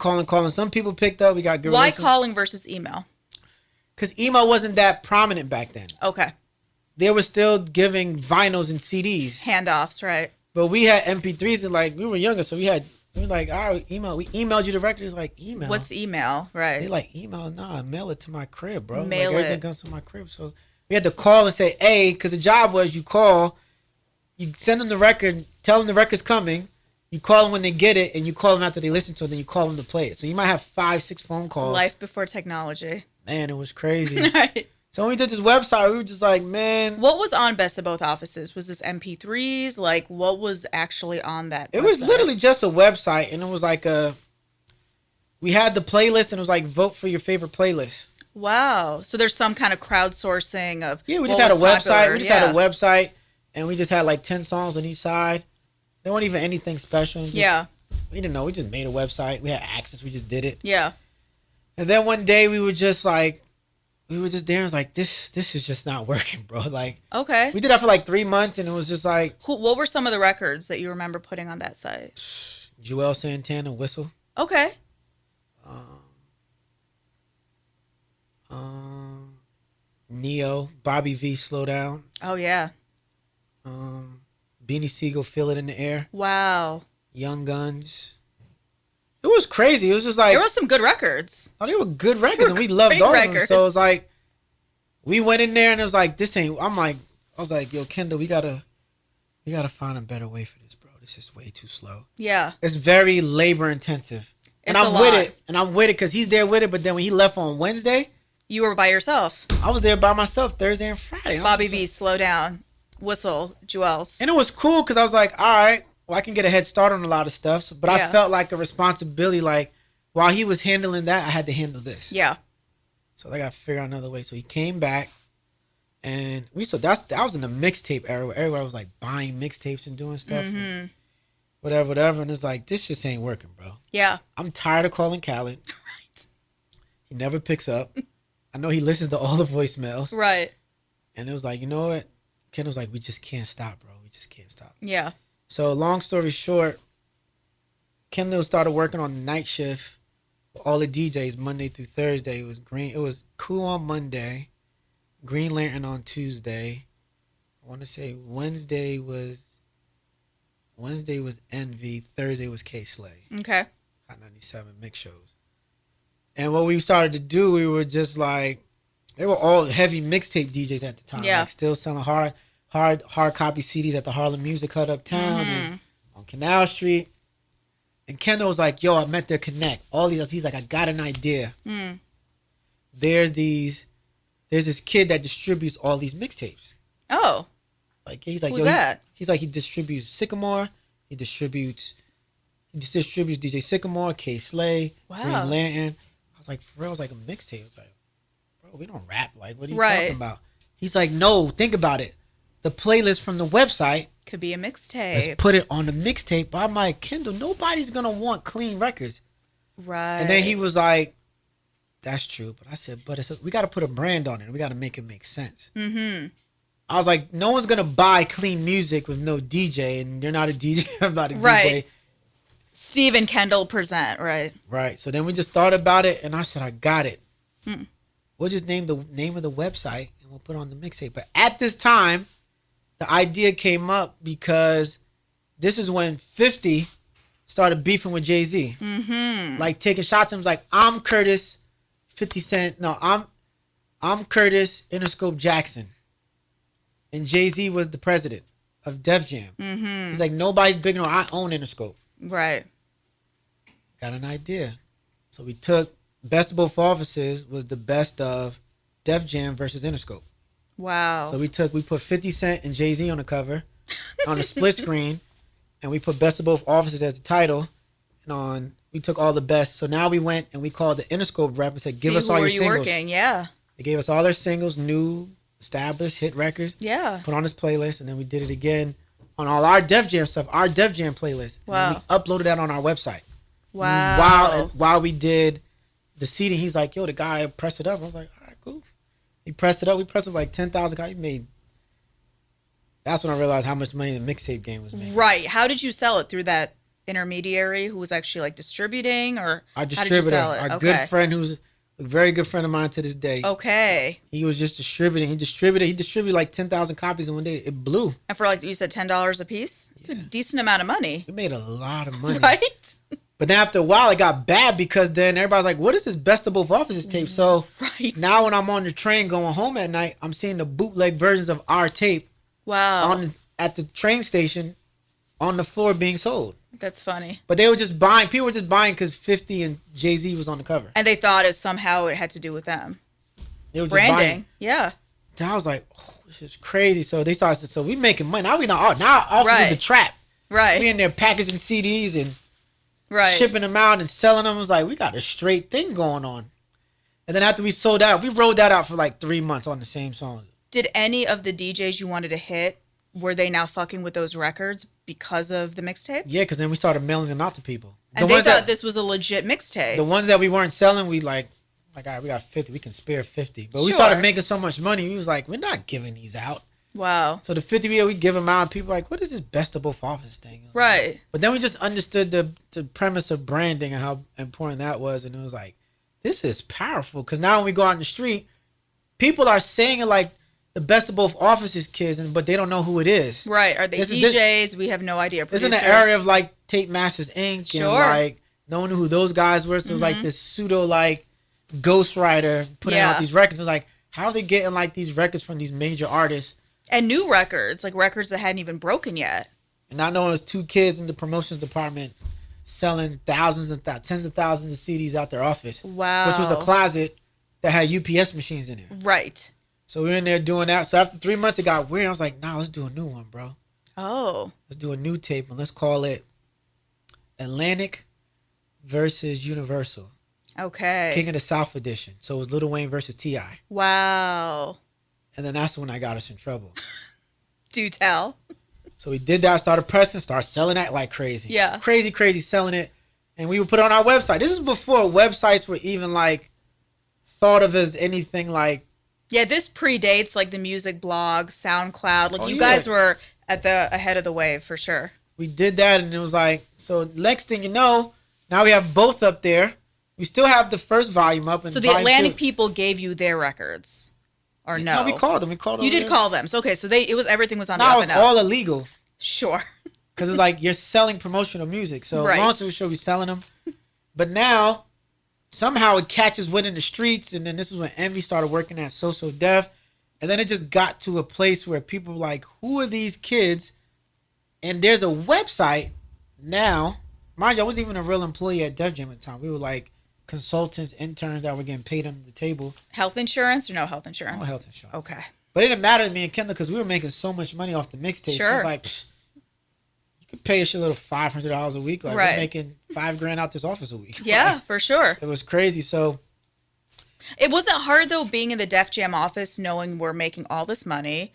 Some people picked up. We got good. Why calling versus email? Because email wasn't that prominent back then. Okay. They were still giving vinyls and CDs. Handoffs, right. But we had MP3s, and like, we were younger, so we were like, all right, email. We emailed you the record. It's like, email. What's email? Right. They like, email? Nah, mail it to my crib, bro. Mail like, everything it. comes to my crib. So we had to call and say, hey, because the job was you call, you send them the record, tell them the record's coming, you call them when they get it, and you call them after they listen to it, then you call them to play it. So you might have 5-6 phone calls. Life before technology. Man, it was crazy. Right. So when we did this website, we were just like, man. What was on Best of Both Offices? Was this MP3s? Like, what was actually on that It website? was literally just a website, and it was like we had the playlist, and it was like, vote for your favorite playlist. Wow. So there's some kind of crowdsourcing of Yeah, we just had a website. We just had a website, and we just had like 10 songs on each side. There weren't even anything special. We didn't know. We just made a website. We had access. We just did it. Yeah. And then one day we were just there, and it was like, this is just not working, bro. Like, Okay. we did that for like 3 months, and it was just like, What were some of the records that you remember putting on that site? Joel Santana, Whistle. Okay. Neo, Bobby V, Slow Down. Oh, yeah. Beanie Siegel, Feel It in the Air. Wow. Young Guns. It was crazy. It was just like, There were some good records. oh, they were good records, and we loved all of them. So it was like, we went in there, and it was like, I was like, yo, Kendall, we gotta find a better way for this, bro. This is way too slow. Yeah. It's very labor intensive. And It's I'm a with lot. it. And I'm with it because he's there with it. But then when he left on Wednesday, You were by yourself. I was there by myself Thursday and Friday. And I was Bobby just V, like- Slow Down. Whistle, Jewels. And it was cool because I was like, all right, well, I can get a head start on a lot of stuff. But I Yeah. felt like a responsibility. Like, while he was handling that, I had to handle this. Yeah. So I got to figure out another way. So he came back. And that was in the mixtape era where everybody was like buying mixtapes and doing stuff. And whatever. And it's like, this just ain't working, bro. Yeah. I'm tired of calling Khaled. Right. He never picks up. I know he listens to all the voicemails. Right. And it was like, you know what? Ken was like, we just can't stop, bro. We just can't stop. Yeah. So long story short, Kendall started working on the night shift for all the DJs Monday through Thursday. It was Cool on Monday, Green Lantern on Tuesday. I want to say Wednesday was Envy, Thursday was K Slay. Okay. Hot 97 mix shows. And what we started to do, we were just like, they were all heavy mixtape DJs at the time. Yeah. Like still selling hard copy CDs at the Harlem Music Hut uptown and on Canal Street. And Kendall was like, yo, I met their connect. All these, he's like, I got an idea. There's this kid that distributes all these mixtapes. Oh. Like he's like, Who's that? He's like he distributes Sycamore. He distributes DJ Sycamore, K Slay, Wow. Green Lantern. I was like, Pharrell's like a mixtape. I was like, bro, we don't rap. Like, what are you Right. talking about? He's like, no, think about it. The playlist from the website Could be a let's mixtape. put it on the mixtape. But I'm like, Kendall, nobody's gonna want clean records. Right. And then he was like, that's true. But I said, we got to put a brand on it. We got to make it make sense. Mm-hmm. I was like, no one's going to buy clean music with no DJ. And you're not a DJ. I'm not a Right. DJ. Steve and Kendall present, right? Right. So then we just thought about it. And I said, I got it. We'll just name the name of the website. And we'll put it on the mixtape. But at this time, the idea came up because this is when 50 started beefing with Jay-Z. Mm-hmm. Like taking shots. And was like, I'm Curtis 50 Cent. No, I'm Curtis Interscope Jackson. And Jay-Z was the president of Def Jam. Mm-hmm. He's like, nobody's big enough. I own Interscope. Right. Got an idea. So we took Best of Both Offices was the best of Def Jam versus Interscope. Wow. So we put 50 Cent and Jay-Z on the cover on the split screen. And we put Best of Both Offices as the title. And we took all the best. So now we went and we called the Interscope rep and said, give us all your singles. Working? Yeah. They gave us all their singles, new, established, hit records. Yeah. Put on this playlist. And then we did it again on all our Def Jam stuff, our Def Jam playlist. And Wow. then we uploaded that on our website. Wow. While we did the seating, he's like, yo, the guy pressed it up. I was like, all right, cool. He pressed it up. We pressed it like 10,000 copies. He made. That's when I realized how much money the mixtape game was making. Right. How did you sell it? Through that intermediary who was actually like distributing, or Our how did you distributor, sell it? our good friend who's a very good friend of mine to this day. Okay. He was just distributing. He distributed like 10,000 copies in one day. It blew. And for like you said $10 a piece? It's a decent amount of money. We made a lot of money. Right? But then after a while, it got bad because then everybody's like, what is this Best of Both Offices tape? So Right. now when I'm on the train going home at night, I'm seeing the bootleg versions of our tape Wow. at the train station on the floor being sold. That's funny. But they were just buying. People were just buying because 50 and Jay-Z was on the cover. And they thought it somehow it had to do with them. They were just Branding. buying. Yeah. And I was like, oh, this is crazy. So they started, so we making money. Now we know, now office Right. is a trap. Right. We in there packaging CDs and Right. shipping them out and selling them. It was like, we got a straight thing going on. And then after we sold out, we rolled that out for like 3 months on the same song. Did any of the DJs you wanted to hit, were they now fucking with those records because of the mixtape? Yeah, because then we started mailing them out to people. And they thought this was a legit mixtape. The ones that we weren't selling, we like, all right, we got 50. We can spare 50. But we Sure. started making so much money. We was like, we're not giving these out. Wow. So the 50 we give them out, and people are like, what is this Best of Both Offices thing? Right. But then we just understood the premise of branding and how important that was. And it was like, this is powerful. Because now when we go out in the street, people are saying it like the Best of Both Offices kids, but they don't know who it is. Right. Are they DJs? We have no idea. It's in Producers? the area of like Tape Masters Inc. Sure. And like no one knew who those guys were. So it was like this pseudo like ghostwriter putting out these records. It's like, how are they getting like these records from these major artists? And new records, like records that hadn't even broken yet. And not knowing it was two kids in the promotions department selling thousands and tens of thousands of CDs out their office. Wow. Which was a closet that had UPS machines in it. Right. So we were in there doing that. So after 3 months, it got weird. I was like, nah, let's do a new one, bro. Oh. Let's do a new tape and let's call it Atlantic versus Universal. Okay. King of the South edition. So it was Lil Wayne versus T.I. Wow. And then that's when I got us in trouble. Do tell. So we did that, started pressing, started selling that like crazy. Yeah. Crazy selling it. And we would put it on our website. This is before websites were even like thought of as anything like. Yeah, this predates like the music blog, SoundCloud. Like you yeah. guys were at the ahead of the wave for sure. We did that and it was like, so next thing you know, now we have both up there. We still have the first volume up. And so the Atlantic people gave you their records. Or no? No, we called them. You did call them. So okay, so everything was on the no, up it was and up. all illegal. Sure. Because it's like you're selling promotional music. So Right. long story short, we're selling them. But now, somehow it catches wind in the streets. And then this is when Envy started working at So Def. And then it just got to a place where people were like, who are these kids? And there's a website now. Mind you, I wasn't even a real employee at Def Jam at the time. We were like consultants, interns that were getting paid under the table. Health insurance or no health insurance? No health insurance. Okay. But it didn't matter to me and Kendall because we were making so much money off the mixtape. Sure. It was like, you could pay us your little $500 a week. Like, we're making $5,000 out this office a week. Yeah, like, for sure. It was crazy. So it wasn't hard, though, being in the Def Jam office, knowing we're making all this money.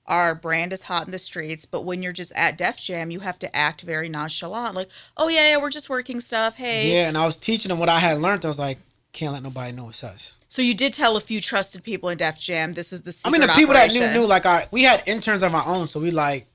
Our brand is hot in the streets, but when you're just at Def Jam, you have to act very nonchalant. Like, oh, yeah, we're just working stuff. Hey. Yeah, and I was teaching them what I had learned. I was like, can't let nobody know it's us. So you did tell a few trusted people in Def Jam, this is the secret I mean, the people operation. that knew, like, we had interns of our own, so we, like,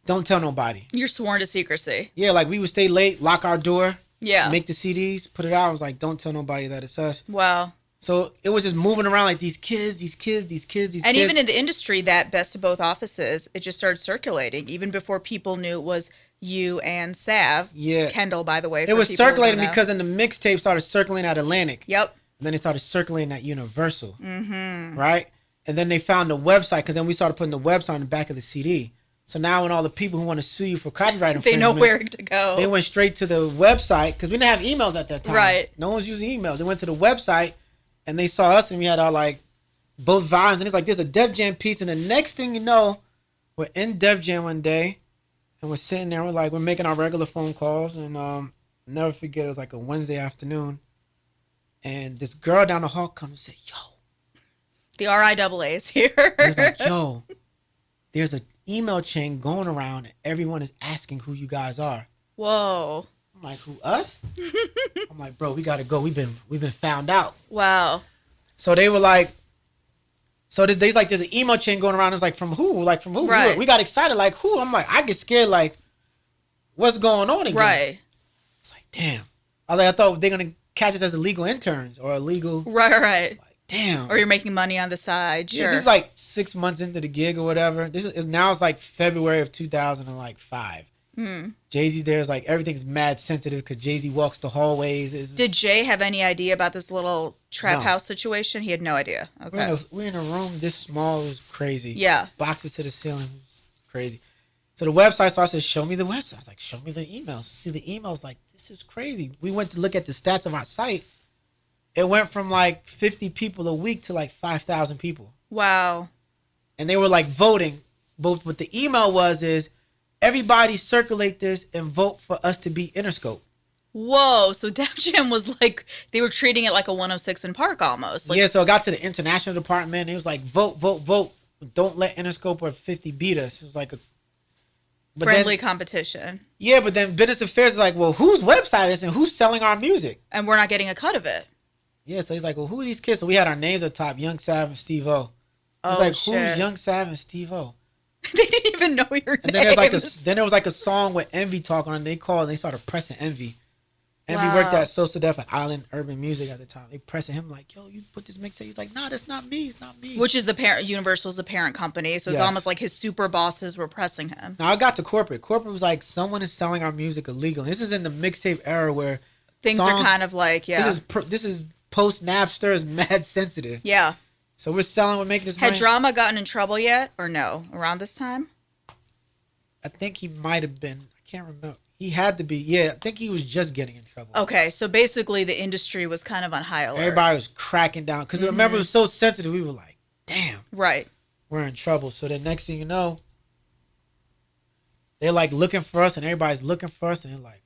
don't tell nobody. You're sworn to secrecy. Yeah, like, we would stay late, lock our door, make the CDs, put it out. I was like, don't tell nobody that it's us. Wow. So it was just moving around like these kids. And even in the industry, that Best of Both Offices, it just started circulating, even before people knew it was you and Sav. Yeah. Kendall, by the way. It was circulating because in the mixtape started circulating at Atlantic. Yep. And then it started circulating at Universal. Mm-hmm. Right? And then they found the website because then we started putting the website on the back of the CD. So now when all the people who want to sue you for copyright infringement, they know where to go. They went straight to the website because we didn't have emails at that time. Right. No one was using emails. They went to the website and they saw us and we had our like both volumes. And it's like, there's a Def Jam piece. And the next thing you know, we're in Def Jam one day and we're sitting there. We're making our regular phone calls. And never forget, it was like a Wednesday afternoon. And this girl down the hall comes and said, yo. The RIAA is here. He's like, yo, there's an email chain going around and everyone is asking who you guys are. Whoa. I'm like, who, us? I'm like, bro, we gotta go. We've been found out. Wow. So they were like, there's an email chain going around. It's like, from who? Like, from who? Right. We got excited. Like, who? I'm like, I get scared. Like, what's going on again? Right. It's like, damn. I was like, I thought they're gonna catch us as illegal interns or illegal. Right. Like, damn. Or you're making money on the side. Sure. Yeah, this is like 6 months into the gig or whatever. Now it's like February of 2005. Jay-Z's there. Is like everything's mad sensitive because Jay-Z walks the hallways. Did Jay have any idea about this little trap house situation? He had no idea. Okay. We're in a room this small. It was crazy. Yeah. Boxes to the ceiling. It was crazy. So the website, so I said, show me the website. I was like, show me the emails. See the emails. Like, this is crazy. We went to look at the stats of our site. It went from like 50 people a week to like 5,000 people. Wow. And they were like voting. But what the email is everybody circulate this and vote for us to be Interscope. Whoa. So Def Jam was like, they were treating it like a 106 in Park almost. Like, yeah, so it got to the international department. It was like, vote, vote, vote. Don't let Interscope or 50 beat us. It was like a friendly competition. Yeah, but then Business Affairs is like, well, whose website is it and who's selling our music? And we're not getting a cut of it. Yeah, so he's like, well, who are these kids? So we had our names at the top, Young Sav and Steve O. He's Oh, like, shit. who's Young Sav and Steve O? They didn't even know your And names. then there was like a song with Envy talking on it. And they called and they started pressing Envy. Envy Wow. worked at Sosa Def at Island Urban Music at the time. They pressing him like, yo, you put this mixtape. He's like, nah, that's not me. It's not me. Which is the parent, Universal's the parent company. So it's Yes. almost like his super bosses were pressing him. Now I got to corporate. Corporate was like, someone is selling our music illegally. This is in the mixtape era where Things are kind of like, yeah. This is post Napster is mad sensitive. Yeah. So we're making this money. Had Drama gotten in trouble yet or no around this time? I think he might have been. I can't remember. He had to be. Yeah, I think he was just getting in trouble. Okay, so basically the industry was kind of on high alert. Everybody was cracking down. Because remember, it was so sensitive. We were like, damn. Right. We're in trouble. So the next thing you know, they're like looking for us and everybody's looking for us. And they're like,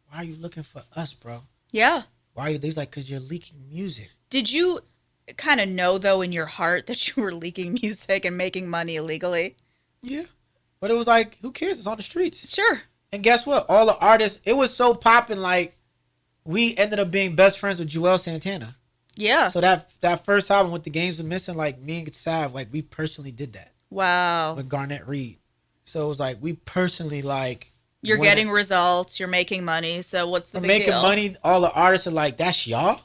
why are you looking for us, bro? Yeah. Why are you? He's like, because you're leaking music. Did you kind of know, though, in your heart that you were leaking music and making money illegally? Yeah. But it was like, who cares? It's on the streets. Sure. And guess what? All the artists, it was so popping, like, we ended up being best friends with Joel Santana. Yeah. So that first album with The Games Are Missing, like, me and Sav, like, we personally did that. Wow. With Garnett Reed. So it was like, we personally, like... You're getting results. You're making money. So what's the big deal? We're making money. All the artists are like, that's y'all?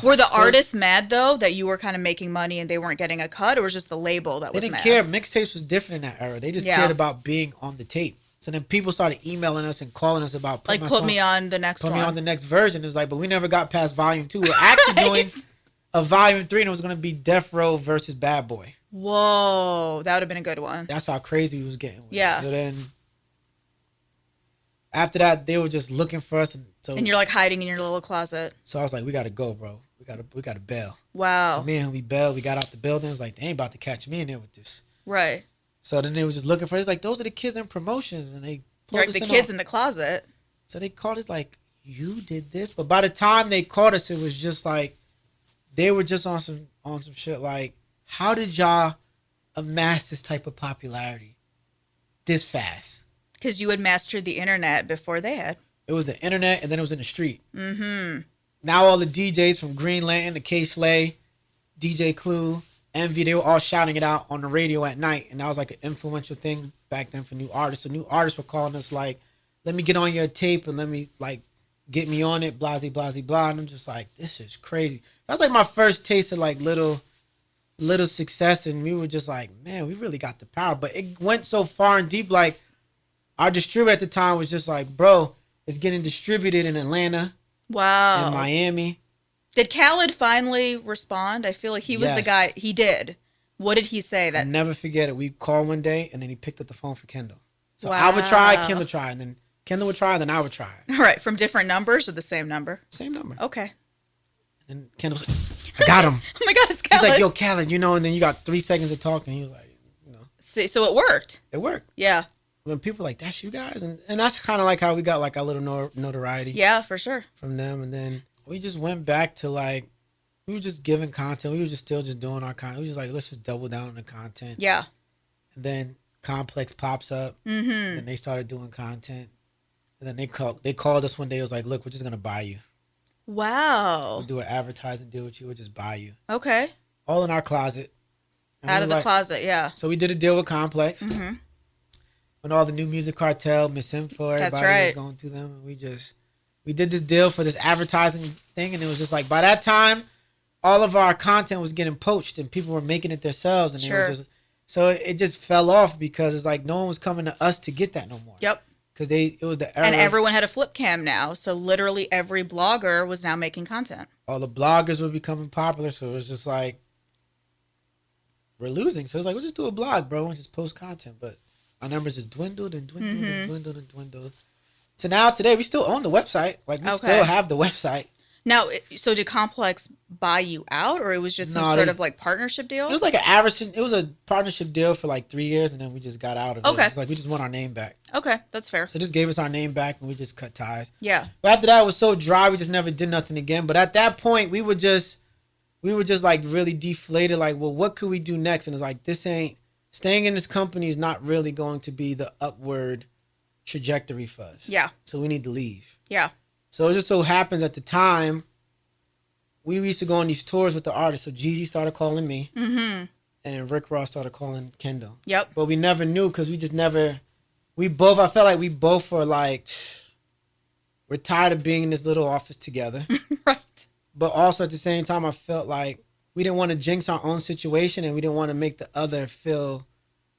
Were the artists mad, though, that you were kind of making money and they weren't getting a cut? Or was just the label that was mad? They didn't care. Mixtapes was different in that era. They just cared about being on the tape. So then people started emailing us and calling us about... Put me on the next one. Put me on the next version. It was like, but we never got past volume 2. We're actually doing a volume 3 and it was going to be Death Row versus Bad Boy. Whoa. That would have been a good one. That's how crazy we was getting with Yeah. it. So then... After that, they were just looking for us, and And you're like hiding in your little closet. I was like, we gotta go, bro. We gotta bail. So Wow. me and him, we bailed. We got out the building. It was like, they ain't about to catch me in there with this. Right. So then they were just looking for us. Like, those are the kids in promotions, and they You're pulled like us the in. kids in the closet. So they called us like, you did this. But by the time they caught us, it was just like they were just on some shit like, how did y'all amass this type of popularity this fast? Because you had mastered the internet before they had. It was the internet, and then it was in the street. Mm-hmm. Now all the DJs from Green Lantern to K Slay, DJ Clue, Envy, they were all shouting it out on the radio at night, and that was like an influential thing back then for new artists. So new artists were calling us like, let me get on your tape and let me like get me on it, blah, blah, blah, blah. And I'm just like, this is crazy. That's like my first taste of like little success, and we were just like, man, we really got the power. But it went so far and deep. Like, our distributor at the time was just like, bro, it's getting distributed in Atlanta Wow. and Miami. Did Khaled finally respond? I feel like he was the Yes. guy. He did. What did he say? I'll That never forget it. We called one day, and then he picked up the phone for Kendall. So Wow. I would try, Kendall try, and then Kendall would try, and then I would try. All right, from different numbers or the same number? Same number. Okay. And Kendall's like, I got him. Oh my God, it's He's Khaled. like, yo, Khaled, you know, and then you got 3 seconds of talking. He was like, you know, See, so it worked. it worked. Yeah. When people were like, that's you guys? And that's kind of like how we got like our little notoriety Yeah, for sure. from them. And then we just went back to like, we were just giving content. We were just still just doing our content. We were just like, let's just double down on the content. Yeah. And then Complex pops up. Mm-hmm. And they started doing content. And then they called us one day. It was like, look, we're just going to buy you. Wow. We'll do an advertising deal with you. We'll just buy you. Okay. All in our closet. And Out we of were the like- closet, yeah. So we did a deal with Complex. Mm-hmm. When all the new music cartel, Miss Info, That's everybody right. was going through them. And we did this deal for this advertising thing. And it was just like, by that time, all of our content was getting poached and people were making it themselves. And they Sure. were just, so it just fell off because it's like no one was coming to us to get that no more. Yep. Because it was the era. And everyone had a flip cam now. So literally every blogger was now making content. All the bloggers were becoming popular. So it was just like, we're losing. So it's like, we'll just do a blog, bro, and just post content. But our numbers just dwindled and dwindled and dwindled and dwindled. So now today, we still own the website. Like, we Okay. still have the website. Now, so did Complex buy you out, or it was just some No, sort they- of like partnership deal? It was like it was a partnership deal for like 3 years, and then we just got out of it. Okay. It's like we just want our name back. Okay, that's fair. So it just gave us our name back, and we just cut ties. Yeah. But after that, it was so dry, we just never did nothing again. But at that point, we were just like really deflated. Like, well, what could we do next? And it's like, staying in this company is not really going to be the upward trajectory for us. Yeah. So we need to leave. Yeah. So it just so happens at the time, we used to go on these tours with the artists. So Jeezy started calling me, Mm-hmm. and Rick Ross started calling Kendall. Yep. But we never knew because I felt like we both were like, we're tired of being in this little office together. Right. But also at the same time, I felt like we didn't want to jinx our own situation, and we didn't want to make the other feel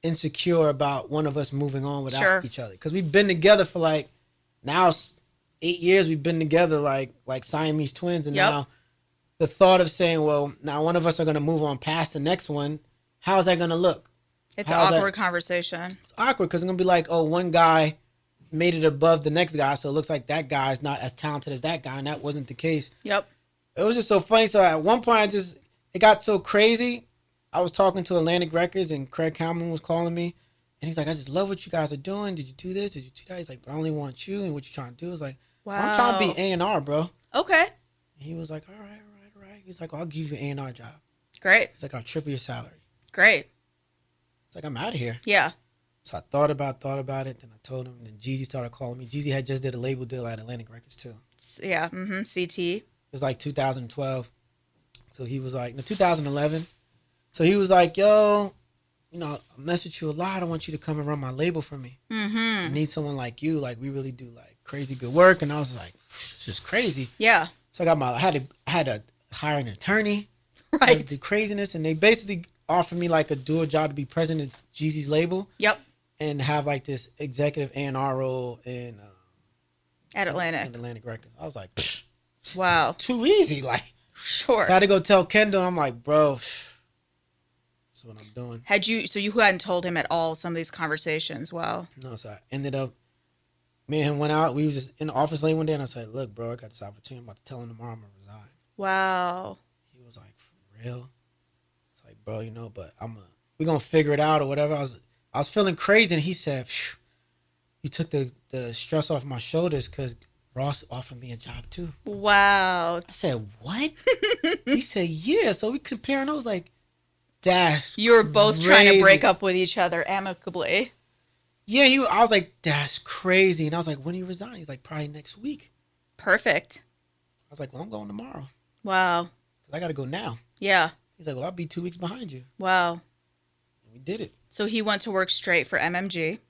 insecure about one of us moving on without Sure. each other. Because we've been together for like, now it's 8 years we've been together like Siamese twins. And Yep. now the thought of saying, well, now one of us are going to move on past the next one, how's that going to look? It's an How's that- awkward conversation. It's awkward because it's going to be like, oh, one guy made it above the next guy, so it looks like that guy is not as talented as that guy, and that wasn't the case. Yep. It was just so funny. So at one point, it got so crazy. I was talking to Atlantic Records, and Craig Cameron was calling me, and he's like, I just love what you guys are doing. Did you do this? Did you do that? He's like, but I only want you, and what you trying to do is like, Wow. I'm trying to be A&R, bro. Okay. And he was like, all right. He's like, well, I'll give you an A&R job. Great. He's like, I'll triple your salary. Great. It's like, I'm out of here. Yeah. So I thought about it. Then I told him. And then Jeezy started calling me. Jeezy had just did a label deal at Atlantic Records too. Yeah. Mm-hmm. CT. It was like 2012. So he was like, no, 2011. So he was like, yo, I messaged you a lot. I want you to come and run my label for me. Mm-hmm. I need someone like you. Like, we really do like crazy good work. And I was like, it's just crazy. Yeah. So I had to hire an attorney. Right. The craziness. And they basically offered me like a dual job to be president of Jeezy's label. Yep. And have like this executive A&R role in Atlantic. Atlantic Records. I was like, Wow. too easy. Like, Sure. so I had to go tell Kendall, and I'm like, bro, that's what I'm doing. So you hadn't told him at all some of these conversations? Wow. No, so I ended up Me and him went out. We was just in the office late one day, and I said, "Look, bro, I got this opportunity. I'm about to tell him tomorrow I'm gonna resign." Wow. He was like, "For real?" It's like, "Bro, but we gonna figure it out or whatever." I was feeling crazy, and he said, "Phew, you took the stress off my shoulders because Ross offered me a job too." Wow. I said, "What?" He said, "Yeah." So we comparing those like, that's You were both trying to crazy. break up with each other amicably. Yeah, I was like, "That's crazy," and I was like, "When you resign?" He's like, "Probably next week." Perfect. I was like, "Well, I'm going tomorrow Wow. because I got to go now." Yeah. He's like, "Well, I'll be 2 weeks behind you." Wow. And we did it. So he went to work straight for MMG.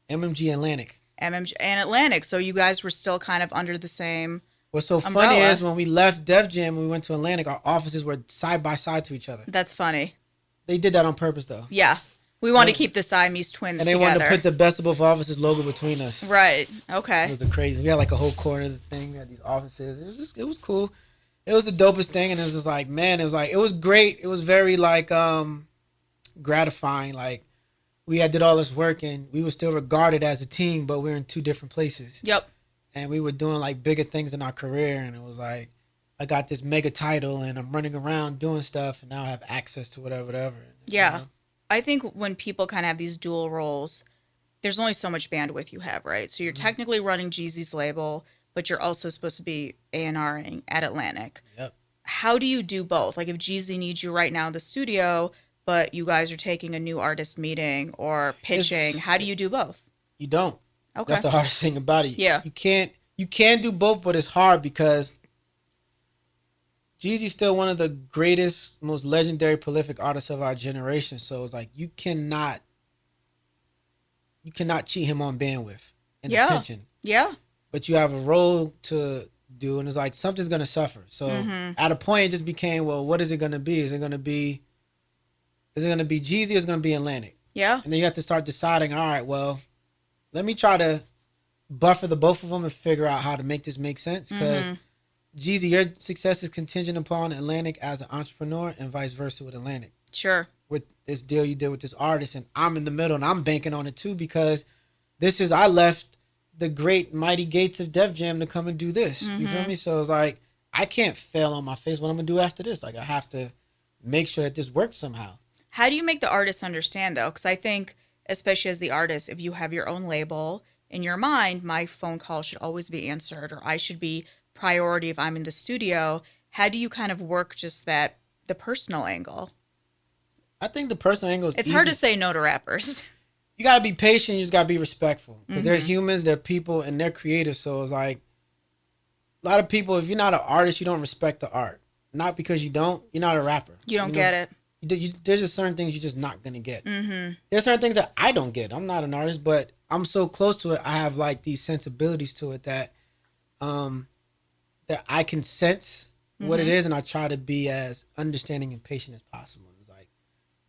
MMG Atlantic. MMG and Atlantic. So you guys were still kind of under the same What's so umbrella. funny is when we left Def Jam and we went to Atlantic, our offices were side by side to each other. That's funny. They did that on purpose, though. Yeah. We want to keep the Siamese twins and they together. wanted to put the Best of Both Offices logo between us. Right. Okay. It was a crazy. We had like a whole corner of the thing. We had these offices. It was cool. It was the dopest thing, and it was just like, man, it was great. It was very like gratifying. Like we had did all this work, and we were still regarded as a team, but we were in two different places. Yep. And we were doing like bigger things in our career, and it was like I got this mega title, and I'm running around doing stuff, and now I have access to whatever. Yeah. You know? I think when people kind of have these dual roles, there's only so much bandwidth you have, right? So you're technically running Jeezy's label, but you're also supposed to be A&Ring at Atlantic. Yep. How do you do both? Like if Jeezy needs you right now in the studio, but you guys are taking a new artist meeting or pitching, how do you do both? You don't. Okay. That's the hardest thing about it. Yeah. You can do both, but it's hard because Jeezy's still one of the greatest, most legendary, prolific artists of our generation. So it's like you cannot cheat him on bandwidth and attention. Yeah. But you have a role to do, and it's like something's gonna suffer. So at a point, it just became, well, what is it gonna be? Is it gonna be Jeezy or is it gonna be Atlantic? Yeah. And then you have to start deciding. All right, well, let me try to buffer the both of them and figure out how to make this make sense because. Jeezy, your success is contingent upon Atlantic as an entrepreneur and vice versa with Atlantic. Sure. With this deal you did with this artist, and I'm in the middle and I'm banking on it too because I left the great mighty gates of Def Jam to come and do this. You feel me? So it's like, I can't fail on my face. What I'm going to do after this? Like, I have to make sure that this works somehow. How do you make the artist understand though? Because I think, especially as the artist, if you have your own label, in your mind, my phone call should always be answered or I should be priority if I'm in the studio. How do you kind of work just the personal angle? I think the personal angle is it's easy. hard to say no to rappers. You got to be patient. You just got to be respectful because they're humans, they're people, and they're creators. So it's like a lot of people, if you're not an artist, you don't respect the art. Not because you're not a rapper. You don't get it. There's just certain things you're just not going to get. There's certain things that I don't get. I'm not an artist, but I'm so close to it. I have like these sensibilities to it that I can sense what it is, and I try to be as understanding and patient as possible. It's like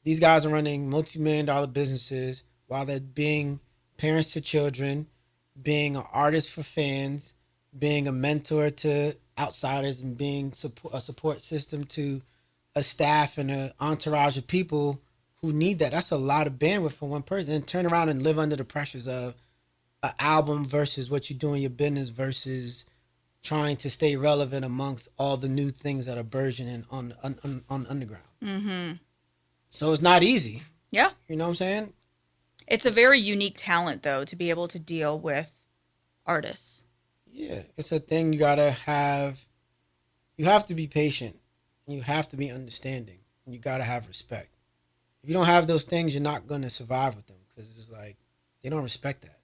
these guys are running multi-million-dollar businesses while they're being parents to children, being an artist for fans, being a mentor to outsiders, and being a support system to a staff and an entourage of people who need that. That's a lot of bandwidth for one person. And turn around and live under the pressures of an album versus what you do in your business versus trying to stay relevant amongst all the new things that are burgeoning on underground. So it's not easy. Yeah. You know what I'm saying? It's a very unique talent, though, to be able to deal with artists. Yeah. It's a thing you gotta have. You have to be patient. And you have to be understanding. And you gotta have respect. If you don't have those things, you're not gonna survive with them because it's like they don't respect that.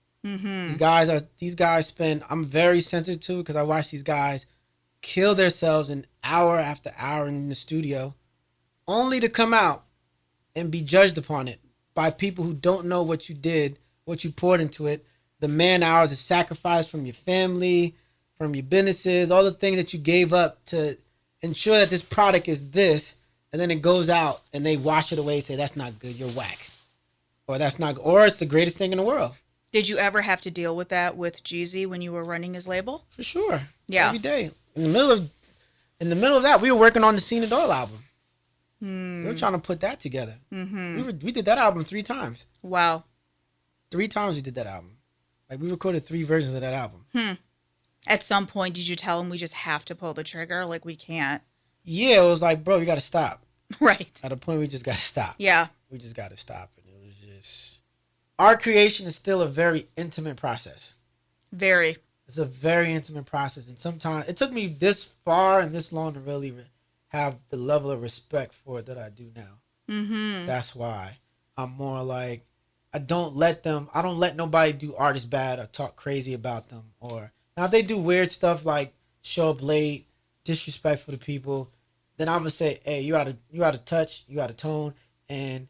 These guys spend. I'm very sensitive to because I watch these guys kill themselves an hour after hour in the studio, only to come out and be judged upon it by people who don't know what you did, what you poured into it, the man hours of sacrifice from your family, from your businesses, all the things that you gave up to ensure that this product is this, and then it goes out and they wash it away and say that's not good, you're whack, or that's not, or it's the greatest thing in the world. Did you ever have to deal with that with Jeezy when you were running his label? For sure. Yeah. Every day. In the middle of that, we were working on the Seen It All album. We were trying to put that together. We did that album 3 times. Wow. 3 times we did that album. Like we recorded 3 versions of that album. At some point, did you tell him we just have to pull the trigger? Like, we can't. Yeah, it was like, bro, you got to stop. Right. At a point, we just got to stop. Yeah. We just got to stop. And it was just, our creation is still a very intimate process. Very. It's a very intimate process. And sometimes it took me this far and this long to really have the level of respect for it that I do now. Mm-hmm. That's why I'm more like, I don't let nobody do artists bad or talk crazy about them. Or now if they do weird stuff like show up late, disrespectful to people, then I'm gonna say, hey, you out of touch, you out of tone, and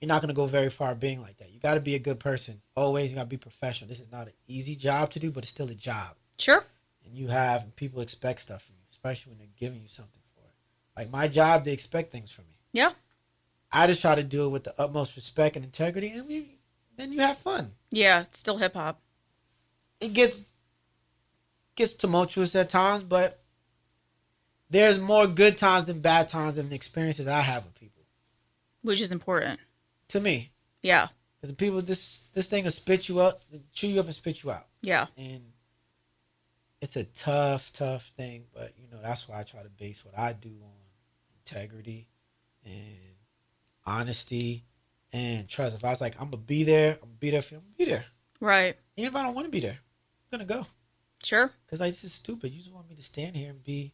you're not gonna go very far being like that. You got to be a good person. Always, you got to be professional. This is not an easy job to do, but it's still a job. Sure. And people expect stuff from you, especially when they're giving you something for it. Like my job, they expect things from me. Yeah. I just try to do it with the utmost respect and integrity, and then you have fun. Yeah, it's still hip hop. It gets tumultuous at times, but there's more good times than bad times in the experiences I have with people. Which is important. To me. Yeah. Because people, this thing will spit you up, chew you up and spit you out. Yeah. And it's a tough thing, but that's why I try to base what I do on integrity and honesty and trust. If I was like, I'm gonna be there for you, I'm gonna be there. Right. Even if I don't want to be there, I'm gonna go. Sure. Because it's just stupid. You just want me to stand here and be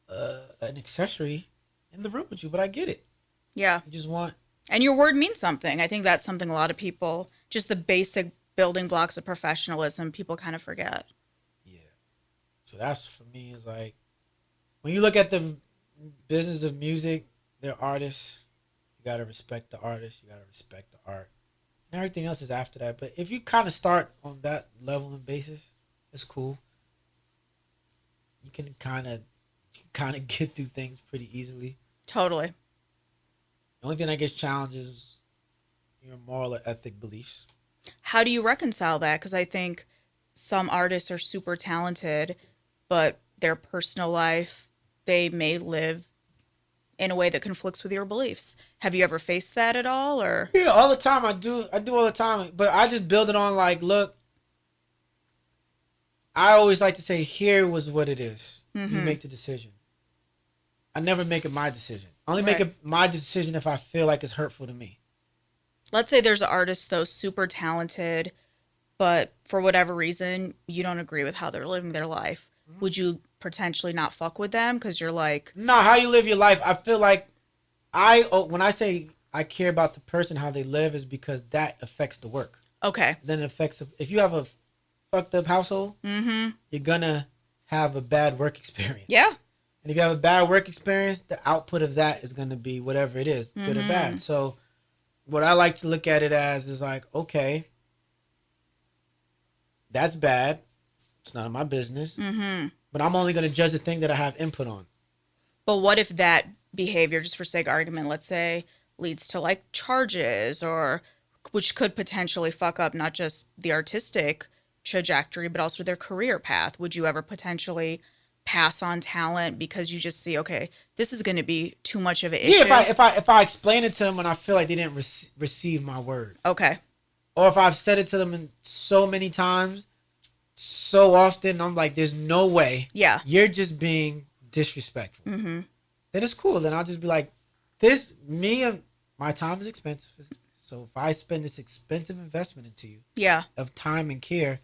an accessory in the room with you, but I get it. Yeah. You just want. And your word means something. I think that's something a lot of people, just the basic building blocks of professionalism, people kind of forget. Yeah. So that's, for me, is like, when you look at the business of music, they're artists. You got to respect the artist. You got to respect the art. And everything else is after that. But if you kind of start on that level and basis, it's cool. You can kind of get through things pretty easily. Totally. The only thing that gets challenged is your moral or ethic beliefs. How do you reconcile that? Because I think some artists are super talented, but their personal life, they may live in a way that conflicts with your beliefs. Have you ever faced that at all? Or Yeah, all the time. I do all the time. But I just build it on like, look, I always like to say, here was what it is. Mm-hmm. You make the decision. I never make it my decision. I only make it my decision if I feel like it's hurtful to me. Let's say there's an artist, though, super talented, but for whatever reason, you don't agree with how they're living their life. Mm-hmm. Would you potentially not fuck with them? Because you're like... No, how you live your life. I feel like when I say I care about the person, how they live, is because that affects the work. Okay. Then it affects... If you have a fucked up household, mm-hmm. you're going to have a bad work experience. Yeah. And if you have a bad work experience, the output of that is going to be whatever it is, good or bad. So what I like to look at it as is like, okay, that's bad. It's none of my business. Mm-hmm. But I'm only going to judge the thing that I have input on. But what if that behavior, just for sake of argument, let's say, leads to like charges, or which could potentially fuck up not just the artistic trajectory, but also their career path? Would you ever potentially pass on talent because you just see, okay, this is going to be too much of an issue? Yeah, if I explain it to them and I feel like they didn't receive my word. Okay. Or if I've said it to them so many times, so often, I'm like, there's no way. Yeah. You're just being disrespectful. Mm-hmm. Then it's cool. Then I'll just be like, my time is expensive. So if I spend this expensive investment into you, of time and care,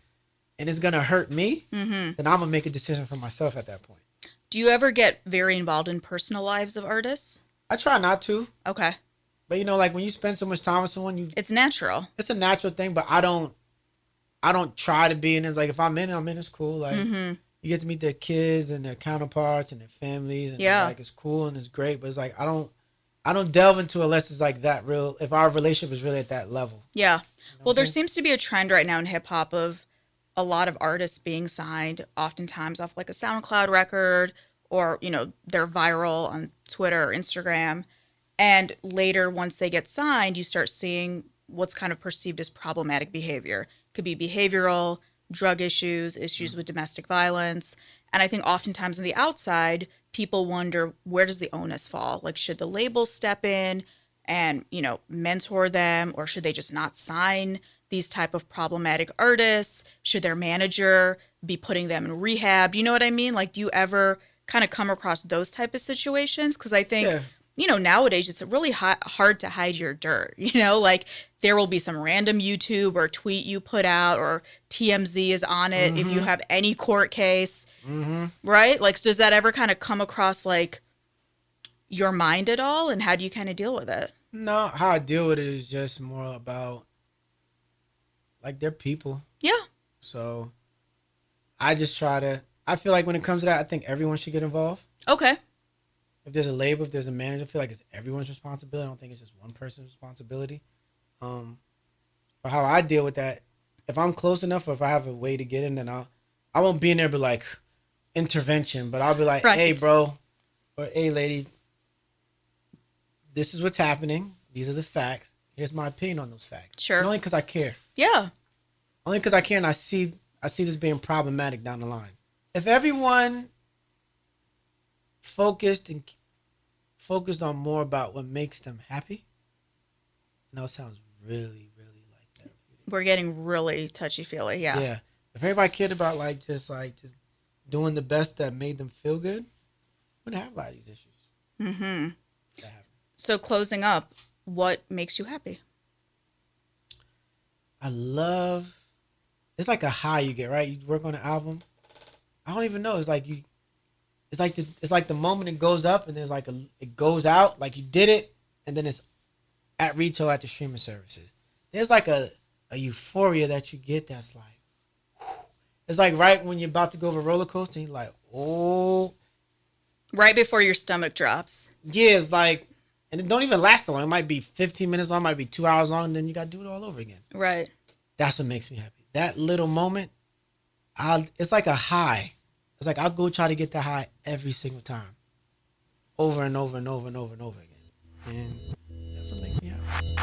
and it's going to hurt me, then I'm going to make a decision for myself at that point. Do you ever get very involved in personal lives of artists? I try not to. Okay. But, like when you spend so much time with someone, it's natural. It's a natural thing, but I don't try to be in it. It's like, if I'm in it, it's cool. Like, you get to meet their kids and their counterparts and their families. And it's cool and it's great. But it's like, I don't delve into it unless it's like that real, if our relationship is really at that level. Yeah. Well, there seems to be a trend right now in hip hop of a lot of artists being signed oftentimes off like a SoundCloud record, or, they're viral on Twitter or Instagram. And later, once they get signed, you start seeing what's kind of perceived as problematic behavior. Could be behavioral, drug issues with domestic violence. And I think oftentimes on the outside, people wonder, where does the onus fall? Like, should the label step in and, mentor them, or should they just not sign these type of problematic artists? Should their manager be putting them in rehab? Do you know what I mean? Like, do you ever kind of come across those type of situations? Because I think, Yeah. nowadays it's really hard to hide your dirt. Like there will be some random YouTube or tweet you put out, or TMZ is on it if you have any court case, right? Like, does that ever kind of come across like your mind at all, and how do you kind of deal with it? No, how I deal with it is just more about like they're people. Yeah. So I just try to. I feel like when it comes to that, I think everyone should get involved. Okay. If there's a label, if there's a manager, I feel like it's everyone's responsibility. I don't think it's just one person's responsibility. But how I deal with that, if I'm close enough, or if I have a way to get in, then I won't be in there, but like intervention. But I'll be like, Right. hey, bro, or hey, lady, this is what's happening. These are the facts. Here's my opinion on those facts. Sure. And only because I care. Yeah. Only because I care, and I see this being problematic down the line. If everyone focused on more about what makes them happy, I know it sounds really, really like therapeutic. We're getting really touchy-feely. Yeah. Yeah. If everybody cared about just doing the best that made them feel good, we wouldn't have a lot of these issues. Mm-hmm. That happen. So closing up, what makes you happy? It's like a high you get, right? You work on an album. I don't even know. It's like the moment it goes up, and there's like it goes out, like you did it, and then it's at retail at the streaming services. There's like a euphoria that you get that's like, whew. It's like right when you're about to go over a roller coaster, and you're like, oh. Right before your stomach drops. Yeah, it's like, and it don't even last so long. It might be 15 minutes long, it might be 2 hours long, and then you got to do it all over again. Right. That's what makes me happy. That little moment, it's like a high. It's like I'll go try to get that high every single time. Over and over and over and over and over again. And that's what makes me happy.